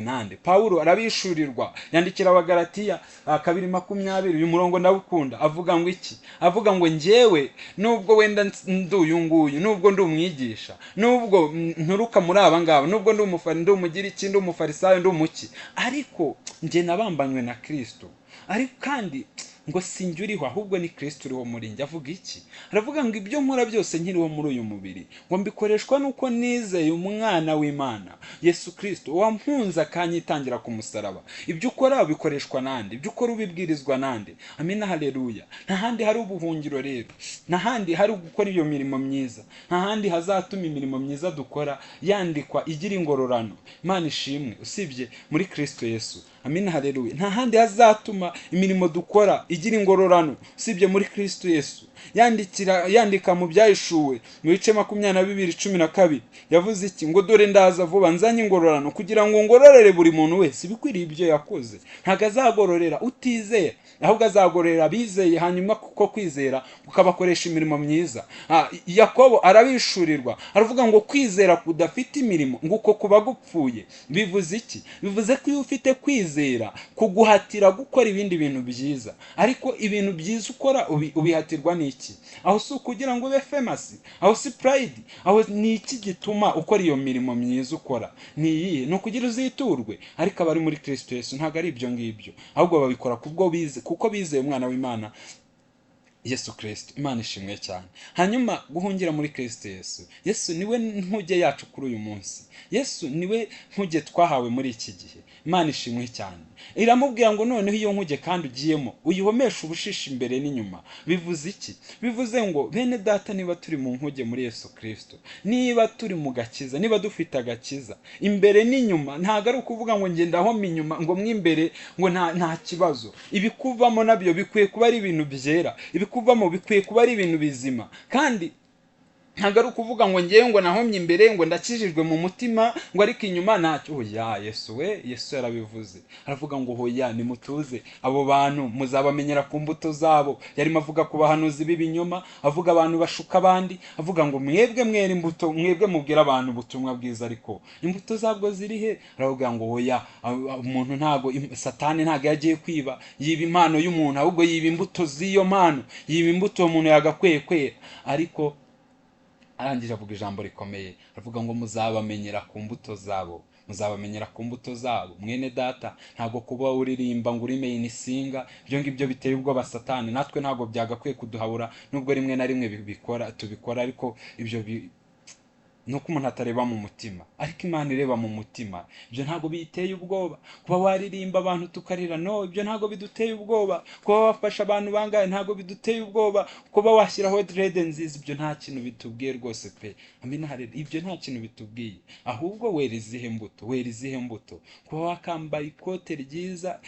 nande. Pawulo arabishurirwa, yandikira Abagalatiya 2:20, uyu murongo ndawukunda, avuga ngo iki? Avuga ngo njyewe nubwo wenda ndi uyu nguyu, nubwo ndi umwigisha, nubwo nturuka muri aba ngaba, nubwo ndi umugiriki, ndi umufarisayo, ndi umuki, ariko njye nabambanywe na Kristo. Ariko kandi ngo sinjye uriho, ahubwo ni Kristo uriho muri njye. Avuga iki? Aravuga ngo ibyo nkora byose nkiriho muri uyu mubiri ngo mbikoreshwa nuko nizeye umwana w'Imana Yesu Kristo wampunze akanyitangira ku musaraba. Ibyo ukora bikoreshwa nande, ibyo ukora ubibwirizwa nande. Amina, haleluya. Nta handi hari ubuhungiro rero, nta handi hari gukora iyo mirimo myiza, nta handi hazatuma imirimo myiza dukora yandikwa igira ingororano, Imana ishimwe, usibye muri Kristo Yesu. Amina, haleluya. Nta handi hazatuma imirimo dukora igira ingororano usibye muri Kristo Yesu. Yandika mu Byahishuwe mu bice 22:12 yavuze iki? Ngo dore ndaza vuba, nzanye ingororano kugira ngo ngororere buri muntu wese ibikwiriye ibyo yakoze. Ntago azagororera utizeye, ahubwo azagororera bizeye, hanyuma kuko kwizera kukabakoresha imirimo myiza. Yakobo arabishurirwa, aravuga ngo kwizera kudafite imirimo ngo uko kuba gupfuye. Bivuze iki? Bivuze ko iyo ufite kwizera kuguhatira gukora ibindi bintu byiza, ariko ibintu byiza ukora ubihatirwa n'iki? Aho si ukugira ngo ube famous, aho si pride, aho ni iki gituma ukora iyo mirimo myiza ukora? Ni iyihe? Ni ukugira uziturwe. Ariko abari muri Kristo Yesu ntabwo ari ibyo ngibyo, ahubwo babikora kuko bizeye umwana w'Imana Yesu Kristo. Imana ishimwe cyane. Hanyuma guhungira muri Kristo Yesu. Yesu niwe nkuge yacu kuri uyu munsi. Yesu niwe nkuge twahawe muri iki gihe. Imana ishimwe cyane. Iramubwira ngo noneho iyo nkuge kandi ugiyemo uyihomesha ubushishi imbere n'inyuma. Bivuze iki? Bivuze ngo bene data, niba turi mu nkuge muri Yesu Kristo, niba turi mu gakiza, niba dufite agakiza imbere n'inyuma, ntabwo ari ukuvuga ngo ngenda homa inyuma ngo mwimbere ngo nta kibazo. Ibikuvamo nabyo bikwiye kuba ari ibintu byera, ibikuvamo bikwiye kuba ari ibintu bizima. Kandi ntabwo ari ukuvuga ngo ngewe ngo nahomye imbere ngo ndakijijwe mu mutima ngo ariko inyuma ntacyo. Oya, Yesu yarabivuze, aravuga ngo hoya, nimutuze, abo bantu muzabamenyera ku mbuto zabo. Yarimo avuga ku bahanuzi b'ibinyoma, avuga abantu bashuka abandi, avuga ngo mwebwe mwera imbuto, mwebwe mubwira abantu ubutumwa bwiza, ariko imbuto zabwo ziri he? Aravuga ngo hoya, umuntu ntago, Satani ntago yagiye kwiba yiba impano y'umuntu, ahubwo yiba imbuto z'iyo mpano, yiba imbuto umuntu yagakwiye kwera. Ariko arangije avuga ijambo rikomeye, aravuga ngo muzabamenyera ku mbuto zabo, muzabamenyera ku mbuto zabo. Mwene data, ntabwo kuba uririmba ngo uri main singa, ibyo ngibyo biteye ubwoba Satani. Natwe ntabwo byagakwiye kuduhabura, nubwo rimwe na rimwe tubikora, ariko ibyo nuko umuntu atareba mu mutima, ariko Imana ireba mu mutima. Ibyo ntabwo biteye ubwoba. Kuba waririmba abantu tukarira, no, ibyo ntabwo biduteye ubwoba. Kuba wafasha abantu bangahe, ntabwo biduteye ubwoba. Kuba washyiraho dread nziza, ibyo nta kintu bitubwiye rwose pe. Amina, haleluya. Ibyo nta kintu bitubwiye, ahubwo wera izihe mbuto. Kuba wakambaye ikote ryiza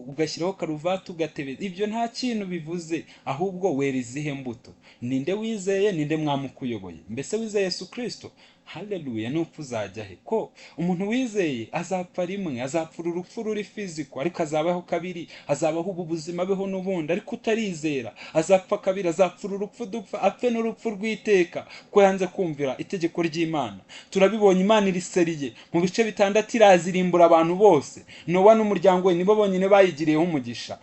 ugashyiraho karuvati ugatebeza, ibyo nta kintu bivuze, ahubwo wera izihe mbuto. Ninde wizeye? Ninde mwamukuyoboye? Mbese wizeye Yesu Kristo? Haleluya. Nupfu uzajya he? Ko umuntu wizeye azapfa rimwe, azapfura urupfu ruri fiziko, ariko azabaho kabiri, azabaho ubu buzima beho n'ubundi. Ariko utarizera azapfa kabiri, azapfura urupfu dupfa, apfe n'urupfu rw'iteka, ko yanze kumvira itegeko ry'Imana. Turabibonye, Imana iriseriye mu bice 6 irazirimbura abantu bose. Nowa n'umuryango we nibo bonyine bayigiriyeho umugisha.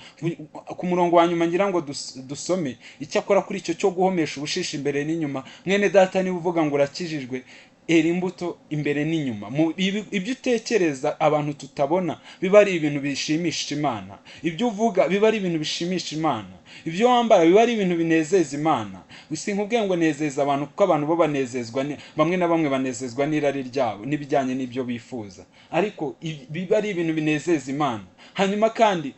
Ku murongo wa nyuma ngira ngo dusome icyakora kuri icyo cyo guhomesha ubushishi imbere n'inyuma. Mwene data, niba uvuga ngo urakijijwe, era imbuto imbere n'inyuma. Ibyo utekereza abantu tutabona biba ari ibintu bishimisha Imana. Ibyo uvuga biba ari ibintu bishimisha Imana. Ibyo wambara biba ari ibintu binezeza Imana. Sinkubwiye ngo nezeza abantu, kuko abantu bo banezezwa, bamwe na bamwe banezezwa n'irari ryabo n'ibijyanye n'ibyo bifuza, ariko biba ari ibintu binezeza Imana. Hanyuma kandi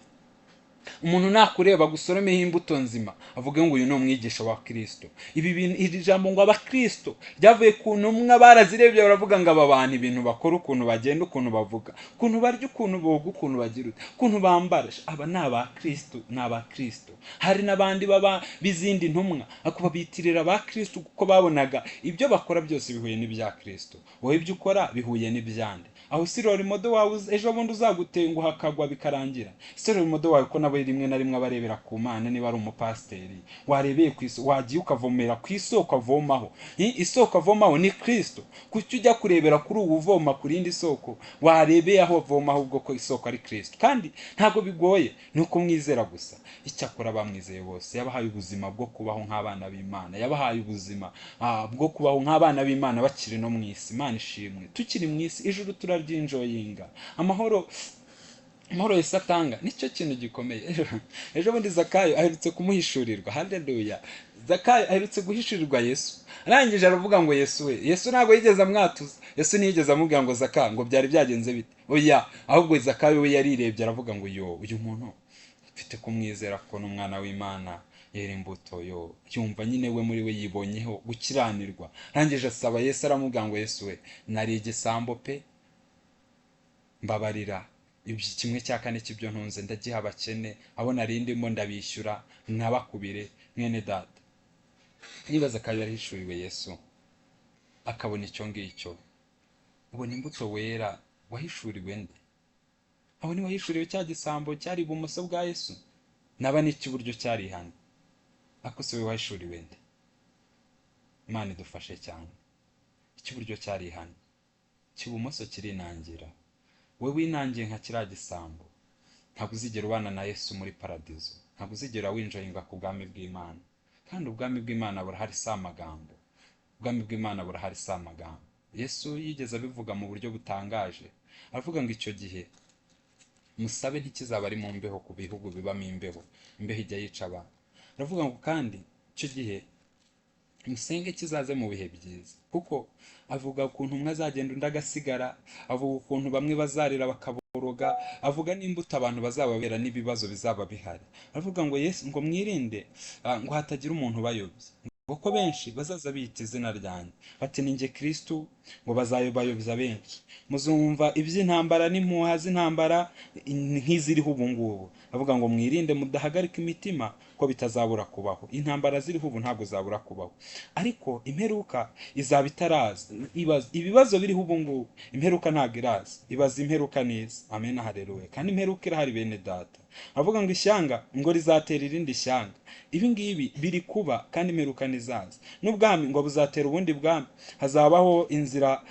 umuntu nakureba gusoromeho imbuto nzima, avuga ngo uyu ni umwigisha wa Kristo. Iri jambo ngo abakristo ryavuye ku ntumwa, barazirebye baravuga ngo aba bantu ibintu bakora, ukuntu bagenda, ukuntu bavuga, ukuntu barya, ukuntu boga, ukuntu bagira, ukuntu bambara, aba ni abakristo, ni abakristo. Hari n'abandi baba bizindi ntumwa, ako babitirira abakristo kuko babonaga ibyo bakora byose bihuye n'ibya Kristo. Wowe ibyo ukora bihuye n'ibyande. Aho sirori modo wawe ejo bundi uzagutenguha akagwa bikarangira. Sirori modo wawe ko nabo nawe rimwe na rimwe abarebera ku Mana niba ari umupasiteri, warebeye ku isoko, wagiye ukavomera ku isoko avomaho. Isoko avomaho ni Kristo. Kuki ujya kurebera kuri ubu uvoma ku rindi soko? Warebeye aho avomaho ubwo ko isoko ari Kristo. Kandi ntago bigoye, ni uko mwizera gusa. Icyakora bamwizeye bose yabahaye ubuzima bwo kubaho nk'abana b'Imana, yabahaye ubuzima bwo kubaho nk'abana b'Imana bakiri no mu isi. Imana ishimwe, tukiri mu isi ijuru turaryinjoyinga. Amahoro Yesu atanga nicyo kintu gikomeye. Ejo bundi Zakayo aherutse kumuhishurirwa. Haleluya. Zakayo aherutse guhishurirwa Yesu, arangije aravuga ngo Yesu we, Yesu ntabwo yigeze amwatuza, Yesu ntiyigeze amubwira ngo Zakayo ngo byari byagenze bite. Oya, ahubwo Zakayo we yarirebye aravuga ngo uyu muntu mfite kumwizera ko n'umwana w'Imana yera imbuto. Yumva nyine we muri we yibonyeho gukiranirwa. Arangije asaba Yesu, aramubwira ngo Yesu we, nari igisambo pe, mbabarira kimwe cya kane cy'ibyo ntunze ndagiha abakene, abo nari ndimo ndabishyura, ntabakubire mwene data. Niba Zakayo yarahishuriwe Yesu akabona icyo ngicyo, ubona imbuto wera wahishuriwe nde? Aho ni wahishuriwe cya gisambo cyari ibumoso bwa Yesu, naba n'icy'iburyo cyari hano. Ako se we wahishuriwe nde? Imana idufashe cyane. Icy'iburyo cyari hano, icy'ibumoso kirinangira. We winangiye nka kiriya gisambo, ntabwo uzigera ubana na Yesu muri paradizo, ntabwo uzigera winjoyinga ku bwami bw'Imana. Kandi ubwami bw'Imana burahari si amagambo, ubwami bw'Imana burahari si amagambo. Yesu yigeze abivuga mu buryo butangaje, aravuga ngo icyo gihe musabe ntikizaba ari mu mbeho ku bihugu bibamo imbeho, imbeho ijya yica abantu. Aravuga ngo kandi icyo gihe musenge kizaze mu bihe byiza, kuko avuga ukuntu umwe azagenda undi agasigara, avuga ukuntu bamwe bazarira bakaboroga, avuga n'imbuto abantu bazababera n'ibibazo bizaba bihari. Aravuga ngo Yesu ngo mwirinde ngo hatagira umuntu ubayobya, kuko benshi bazaza biyita izina ryanjye bati ni njye Kristo, ngo bazayobayobya benshi. Muzumva iby'intambara n'impuha z'intambara nk'iziriho ubu ngubu. Avuga ngo mwirinde mudahagarika imitima ko bitazabura kubaho. Intambara ziriho ubu ntabwo zabura kubaho, ariko imperuka izaba itaraza. Ibibazo biriho ubu ngubu, imperuka ntabwo iraza. Ibaza imperuka neza. Amen, haleluya. Kandi imperuka irahari bene data. Avuga ngo ishyanga ngo rizatera irindi shyanga. Ibi ngibi biri kuba, kandi imperuka nizaza. N'ubwami ngo buzatera ubundi bwami, hazabaho inzira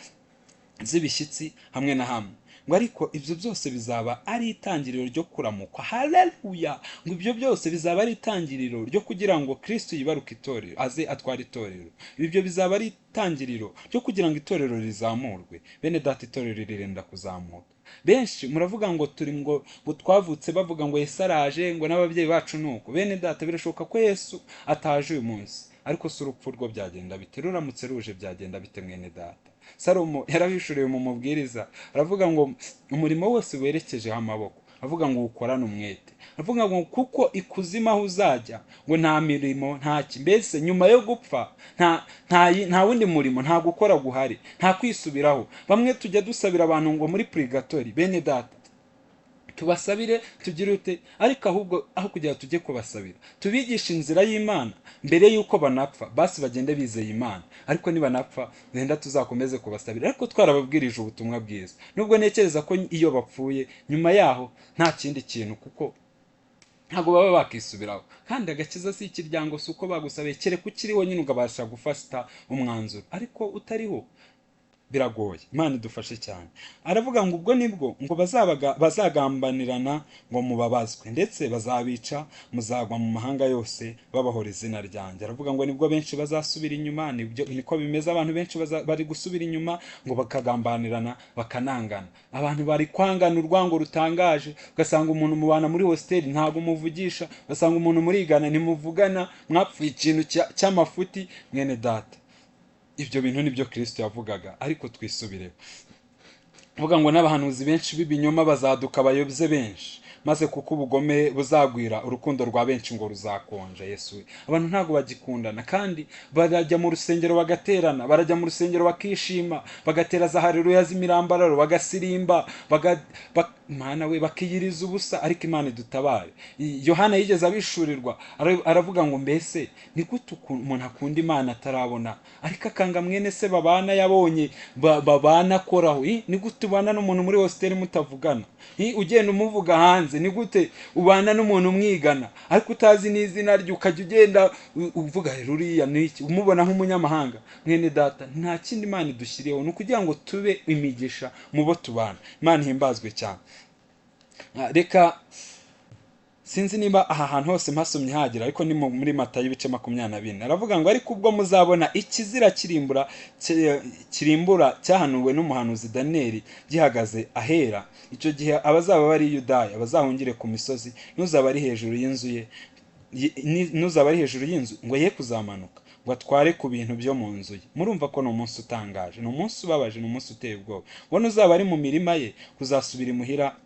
z'ibishyitsi hamwe na hamwe. Ngo ariko ibyo byose bizaba ari itangiriro ryo kuramukwa. Haleluya. Ngo ibyo byose bizaba ari itangiriro ryo kugira ngo Kristo yibaruke itorero, aze atwara itorero. Ibyo bizaba ari itangiriro ryo kugira ngo itorero rizamurwe. Bene data, itorero rirenda kuzamuka. Benshi muravuga ngo turi ngo twavutse bavuga ngo Yesu araje, ngo n'ababyeyi bacu nuko. Bene data, birashoboka ko Yesu ataje uyu munsi, ariko si urupfu rwo byagenda bite? Ruramutse ruje byagenda bite mwene data? Salomo yarabishuriwe mu mubwiriza, aravuga ngo umurimo wose werekejeho amaboko, avuga ngo ukorane umwete. Avuga ngo kuko ikuzimu aho uzajya ngo nta mirimo ntaki, mbese nyuma yo gupfa nta wundi murimo, nta gukora guhari, nta kwisubiraho. Bamwe tujya dusabira abantu ngo muri purigatori. Bene data, tubasabire tugire ute? Ariko ahubwo aho kugira tujye kubasabira, tubigisha inzira y'Imana mbere yuko banapfa. Basi bagende bizeye Imana, ariko nibanapfa wenda tuzakomeze kubasabira, ariko twarababwirije ubutumwa bwiza. Nubwo ntekereza ko iyo bapfuye nyuma yaho nta kindi kintu, kuko ntabwo baba bakisubiraho. Kandi agakiza si ikiryango, si uko bagusabiye, kereka ukiriho nyine ugabasha gufata umwanzuro, ariko utariho biragoye. Imana idufashe cyane. Aravuga ngo ubwo nibwo ngo bazagambanirana ngo mubabazwe, ndetse bazabica, muzagwa mu mahanga yose babahora izina ryanjye. Aravuga ngo nibwo benshi bazasubira inyuma. Niko bimeze, abantu benshi bari gusubira inyuma, ngo bakagambanirana bakanangana. Abantu bari kwangana urwango rutangaje, ugasanga umuntu mubana muri hostel ntabwo umuvugisha, ugasanga umuntu murigana ntimuvugana, mwapfuye ikintu cy'amafuti. Mwene data, ibyo bintu nibyo Kristo yavugaga, ariko twisubireho. Avuga ngo n'abahanuzi benshi b'ibinyoma bazaduka bayobye benshi, maze kuko ubugome buzagwira, urukundo rwa benshi ngo ruzakonja. Yesu, abantu ntabwo bagikundana, kandi barajya mu rusengero bagaterana, barajya mu rusengero bakishima, bagatera za haleluya z'imirambararo, bagasirimba, Mana we, bakiyiriza ubusa. Ariko Imana idutabare. Yohana yigeze abishurirwa, aravuga ngo mbese ni gute umuntu akunda Imana atarabona, ariko akanga mwene se babana yabonye babana akoraho? Ni gute ubana n'umuntu muri hostel mutavugana? Ugenda umuvuga hanze hanze. Ni gute ubana n'umuntu mwigana ariko utazi n'izina rye, ukajya ugenda uvuga ruriya ni iki, umubona nk'umunyamahanga? Mwene data, nta kindi Imana idushyiriyeho, ni ukugira ngo tube imigisha mu bo tubana. Imana ihimbazwe cyane. Reka sinzi niba aha hantu hose mpasomye hagira, ariko ni muri Matayo ibice 24 aravuga ngo ariko ubwo muzabona ikizira kirimbura cyahanuwe n'umuhanuzi Daniyeli gihagaze ahera, icyo gihe abazaba bari i Yudaya bazahungire ku misozi, n'uzaba ari hejuru y'inzu ye n'uzaba ari hejuru y'inzu ngo ye kuzamanuka ngo atware ku bintu byo mu nzu ye. Murumva ko ni umunsi utangaje, ni umunsi ubabaje, ni umunsi uteye ubwoba. ngo n'uzaba ari mu mirima ye kuzasubira imuhira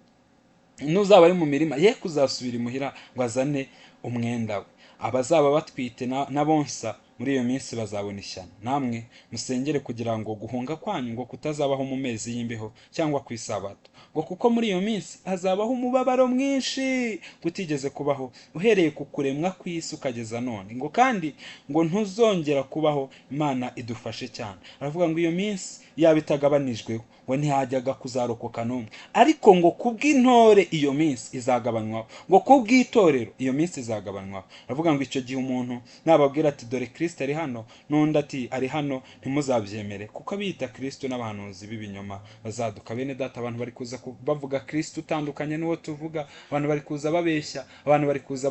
n'uzaba ari mu mirima ye kuzasubira imuhira ngo azane umwenda we. Abazaba batwite n'abonsa muri iyo minsi bazabona ishyano. Namwe musengere kugira ngo guhunga kwanyu ngo kutazabaho mu mezi y'imbeho cyangwa ku isabato, ngo kuko muri iyo minsi hazabaho umubabaro mwinshi kutigeze kubaho uhereye ku kuremwa kw'isi ukageza none, ngo kandi ngo ntuzongera kubaho. Imana idufashe cyane. Aravuga ngo iyo minsi yaba itagabanijweho ngo ntihajyaga kuzarokoka n'umwe, ariko ngo kubw'intore iyo minsi izagabanywaho, ngo kubw'itorero iyo minsi izagabanywaho. Aravuga ngo icyo gihe umuntu nababwira ati dore Kristo ari hano, n'undi ati ari hano, ntimuzabyemere, kuko abiyita Kristo n'abahanuzi b'ibinyoma bazaduka. Bene data, abantu bari kuza bavuga Kristo utandukanye n'uwo tuvuga, abantu bari kuza babeshya, abantu bari kuza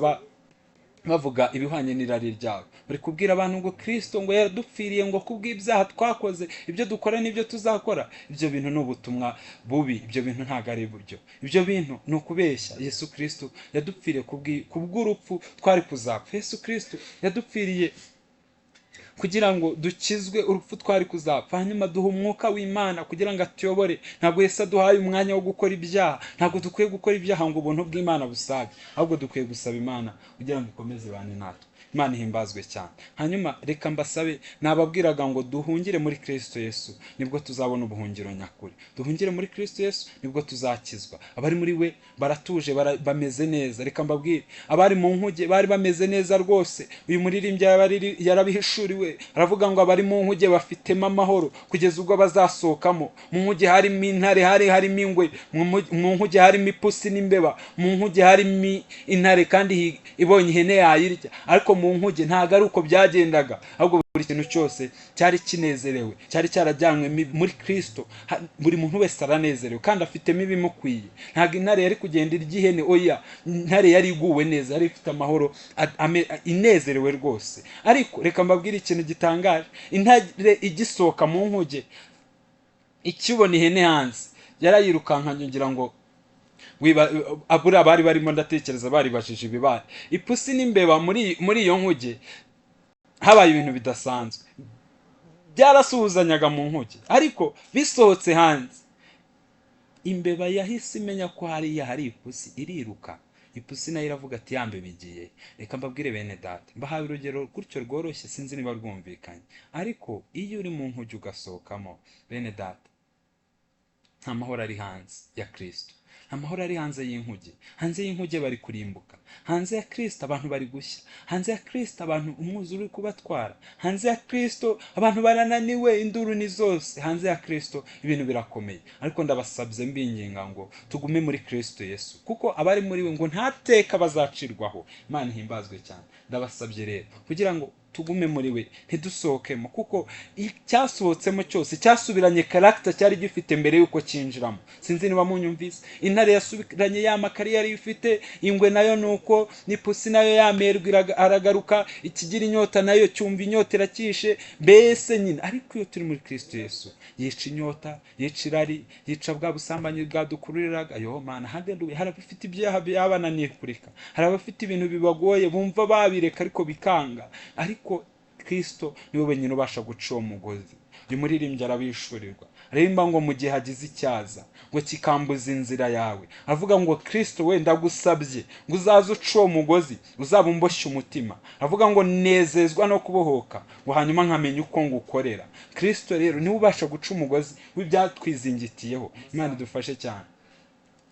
bavuga ibihwanye n'irari ryabo. Bari kubwira abantu ngo Kristo ngo yaradupfiriye ngo kubw'ibyaha twakoze, ibyo dukora n'ibyo tuzakora. Ibyo bintu ni ubutumwa bubi, ibyo bintu ntabwo ari buryo, ibyo bintu ni ukubeshya. Yesu Kristo yadupfiriye kubw'urupfu twari kuzapfa. Yesu Kristo yadupfiriye kugira ngo dukizwe urupfu twari kuzapfa, hanyuma duha umwuka w'Imana kugira ngo atuyobore. Ntabwo Yesu aduhaye umwanya wo gukora ibyaha, ntabwo dukwiye gukora ibyaha ngo ubuntu bw'Imana busabe, ahubwo dukwiye gusaba Imana kugira ngo ikomeze bane natwe. Imana ihimbazwe cyane. Hanyuma reka mbasabe, nababwiraga ngo duhungire muri Kristo Yesu, nibwo tuzabona ubuhungiro nyakuri. Duhungire muri Kristo Yesu nibwo tuzakizwa. Abari muri we baratuje, bameze neza. Reka mbabwire, abari mu nkuge bari bameze neza rwose. Uyu muririmbyi yarabihishuriwe, aravuga ngo abari mu nkuge bafitemo amahoro kugeza ubwo bazasohokamo. Mu nkuge harimo intare, harimo ingwe, mu nkuge harimo ipusi n'imbeba, mu nkuge harimo intare kandi ibonye ihene yayirya. Ariko mu nkuge ntabwo ari uko byagendaga, ahubwo buri kintu cyose cyari kinezerewe, cyari cyarajyanywe muri Kristo. Buri muntu wese aranezerewe kandi afitemo ibimukwiye. Ntabwo intare yari kugenda irya ihene, oya, intare yari iguwe neza, yari ifite amahoro, inezerewe rwose. Ariko reka mbabwire ikintu gitangaje, intare igisohoka mu nkuge ikibona ihene hanze yarayirukankanye, ngira ngo abura bari barimo ndatekereza bari bajije ibibaye. Ipusi n'imbeba muri iyo nkuge habaye ibintu bidasanzwe, byarasuhuzanyaga mu nkuge, ariko bisohotse hanze imbeba yahise imenya ko hariya hari ipusi, iriruka. Ipusi nayo iravuga ati yambe bigiye. Reka mbabwire bene data, mbahaye urugero gutyo rworoshye, sinzi niba rwumvikanye, ariko iyo uri mu nkuge ugasohokamo, bene data, nta mahoro ari hanze ya Kristo, amahoro ari hanze y'inkuge. Hanze y'inkuge bari kurimbuka, hanze ya Kristo abantu bari gushya, hanze ya Kristo abantu umwuzure uri kubatwara, hanze ya Kristo abantu barananiwe, induru ni zose. Hanze ya Kristo ibintu birakomeye. Ariko ndabasabye mbinginga ngo tugume muri Kristo Yesu, kuko abari muri we ngo ntateka bazacirwaho. Imana ihimbazwe cyane. Ndabasabye rero kugira ngo tugume muri we, ntidusohokemo, kuko icyasohotsemo cyose cyasubiranye character cyari gifite mbere yuko cyinjiramo. Sinzi niba munyumvise, intare yasubiranye ya makari yari ifite, ingwe nayo nuko, n'ipusi nayo yamerwa aragaruka, ikigira inyota nayo cyumva inyota irakishe. Mbese nyine, ariko iyo turi muri Kristo Yesu, yica inyota, yica irari, yica bwa busambanyi bwadukururiraga. Yo Mana, haleluya. Hari abafite ibyaha byabananiye kureka, hari abafite ibintu bibagoye bumva babireka ariko bikanga, ariko Kristo niwe wenyine ubasha guca uwo mugozi. Uyu muririmbyi arabishurirwa, aririmba ngo mu gihe hagize icyaza ngo kikambuza inzira yawe, avuga ngo Kristo we ndagusabye ngo uzaze uca uwo mugozi, uzaba umboshye umutima. Avuga ngo nezezwa no kubohoka, ngo hanyuma nkamenya uko ngukorera. Kristo rero niwe ubasha guca umugozi w'ibyatwizingitiyeho. Imana idufashe cyane,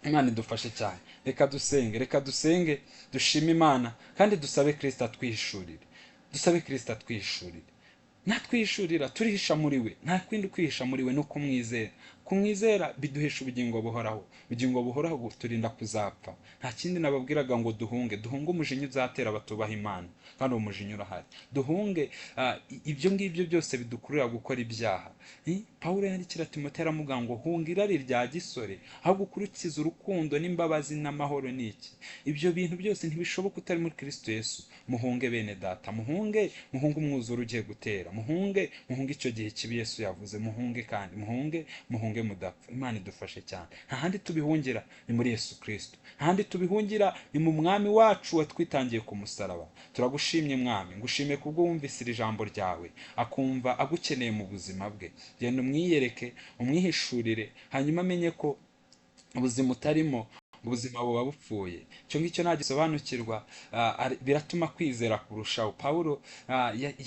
Imana idufashe cyane. Reka dusenge, dushime Imana kandi dusabe Kristo atwihishurire. Dusabe Kristo atwihishurire. Natwihishurira, turihisha muri we. Nta kwindi kwihisha muri we, nuko mwizera. kumwizera biduhesha ubugingo buhoraho. Ubugingo buhoraho buturinda kuzapfa. Nta kindi nababwiraga ngo duhunge umujinya uzatera abatubaha Imana, kandi uwo mujinya urahari. Duhunge ibyo ngibyo byose bidukurura gukora ibyaha. Pawulo yandikira Timoteyo aramubwira ngo hunga irari rya gisore, ahubwo ukurikize urukundo n'imbabazi n'amahoro. N'iki ibyo bintu byose ntibishoboka utari muri Kristo Yesu. Muhunge bene data, muhunge umwuzure ugiye gutera, muhunge icyo gihe kibi Yesu yavuze, muhunge kandi muhunge mudapfa. Imana idufashe cyane. Nta handi tubihungira ni muri Yesu Kristo, nta handi tubihungira ni mu mwami wacu watwitangiye ku musaraba. Turagushimye mwami, ngushimiye kubwo wumvise iri jambo ryawe akumva agukeneye mu buzima bwe. Genda umwiyereke, umwihishurire, hanyuma amenye ko ubuzima utarimo, ubuzima buba bupfuye. Icyo ngicyo nagisobanukirwa, biratuma kwizera kurushaho. Pawulo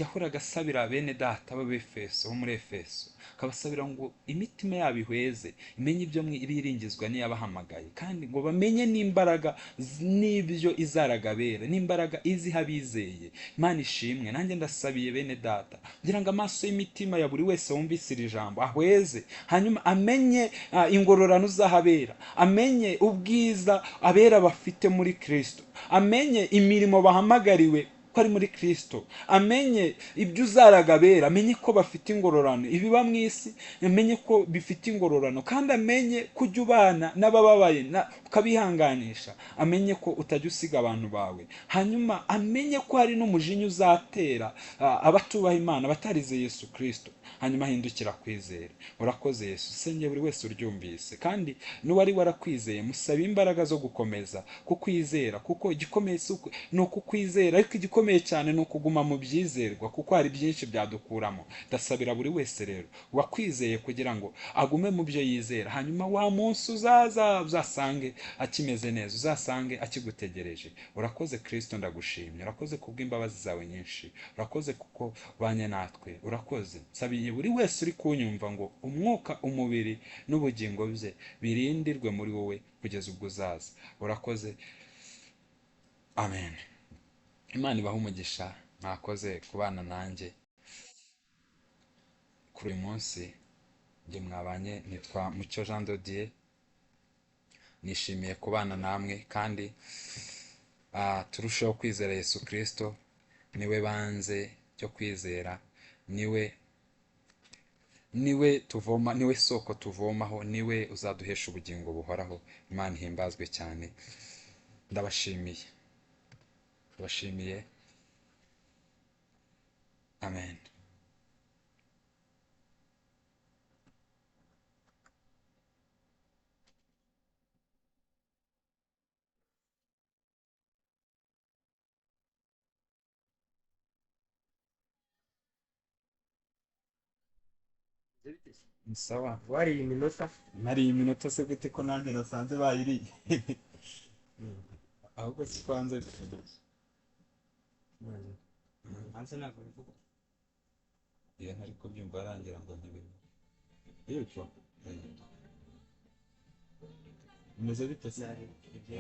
yahoraga asabira bene data b'Efeso, bo muri Efeso, akabasabira ngo imitima yabo ihweze, imenye ibyo biringizwa n'iyabahamagaye, kandi ngo bamenye n'imbaraga n'ibyo izaragabera, n'imbaraga iziha abizeye. Imana ishimwe. Nanjye ndasabiye bene data kugira ngo amaso y'imitima ya buri wese wumvise iri jambo ahweze, hanyuma amenye ingororano z'ahabera, amenye ubwiza abera bafite muri Kristo, amenye imirimo bahamagariwe ko ari muri Kristo, amenye ibyo uzaragabera, amenye ko bafite ingororano. Ibiba mu isi amenye ko bifite ingororano, kandi amenye kujya ubana n'abababaye ukabihanganisha, amenye ko utajya usiga abantu bawe, hanyuma amenye ko hari n'umujinya uzatera abatubaha Imana, batarize Yesu Kristo, hanyuma ahindukira kwizera. Urakoze Yesu. Senge buri wese uryumvise, kandi n'uwari warakwizeye musaba imbaraga zo gukomeza kukwizera, kuko igikomeye ni ukukwizera, ariko igikomeye cyane ni ukuguma mu byizerwa, kuko hari byinshi byadukuramo. Ndasabira buri wese rero wakwizeye kugira ngo agume mu byo yizera, hanyuma wa munsi uzasange akimeze neza, uzasange akigutegereje. Urakoze Kristo, ndagushimye. Urakoze kubw'imbabazi zawe nyinshi, urakoze kuko banye natwe. Urakoze. Nsabiye buri wese uri kunyumva ngo umwuka, umubiri n'ubugingo bye birindirwe muri wowe kugeza ubwo uzaza. Urakoze. Amen. Imana ibahe umugisha. Mwakoze kubana nanjye kuri uyu munsi. Njye mwabanye nitwa Mucyo Jean de Dieu. Nishimiye kubana namwe, kandi turusheho kwizera Yesu Kristo. Niwe banze cyo kwizera, niwe tuvoma, niwe soko tuvomaho, niwe uzaduhesha ubugingo buhoraho. Imana ihimbazwe cyane. Ndabashimiye. Amen. Sawa. wariye iminota. Nariye iminota se gute ko nanjye nasanze bayiriye? Ahubwo si kwanze hanze ntabwo bivuga. iyo ntari kubyumva arangira ngo ntibibe. Yego. Bimeze bite se? Byari ibyo.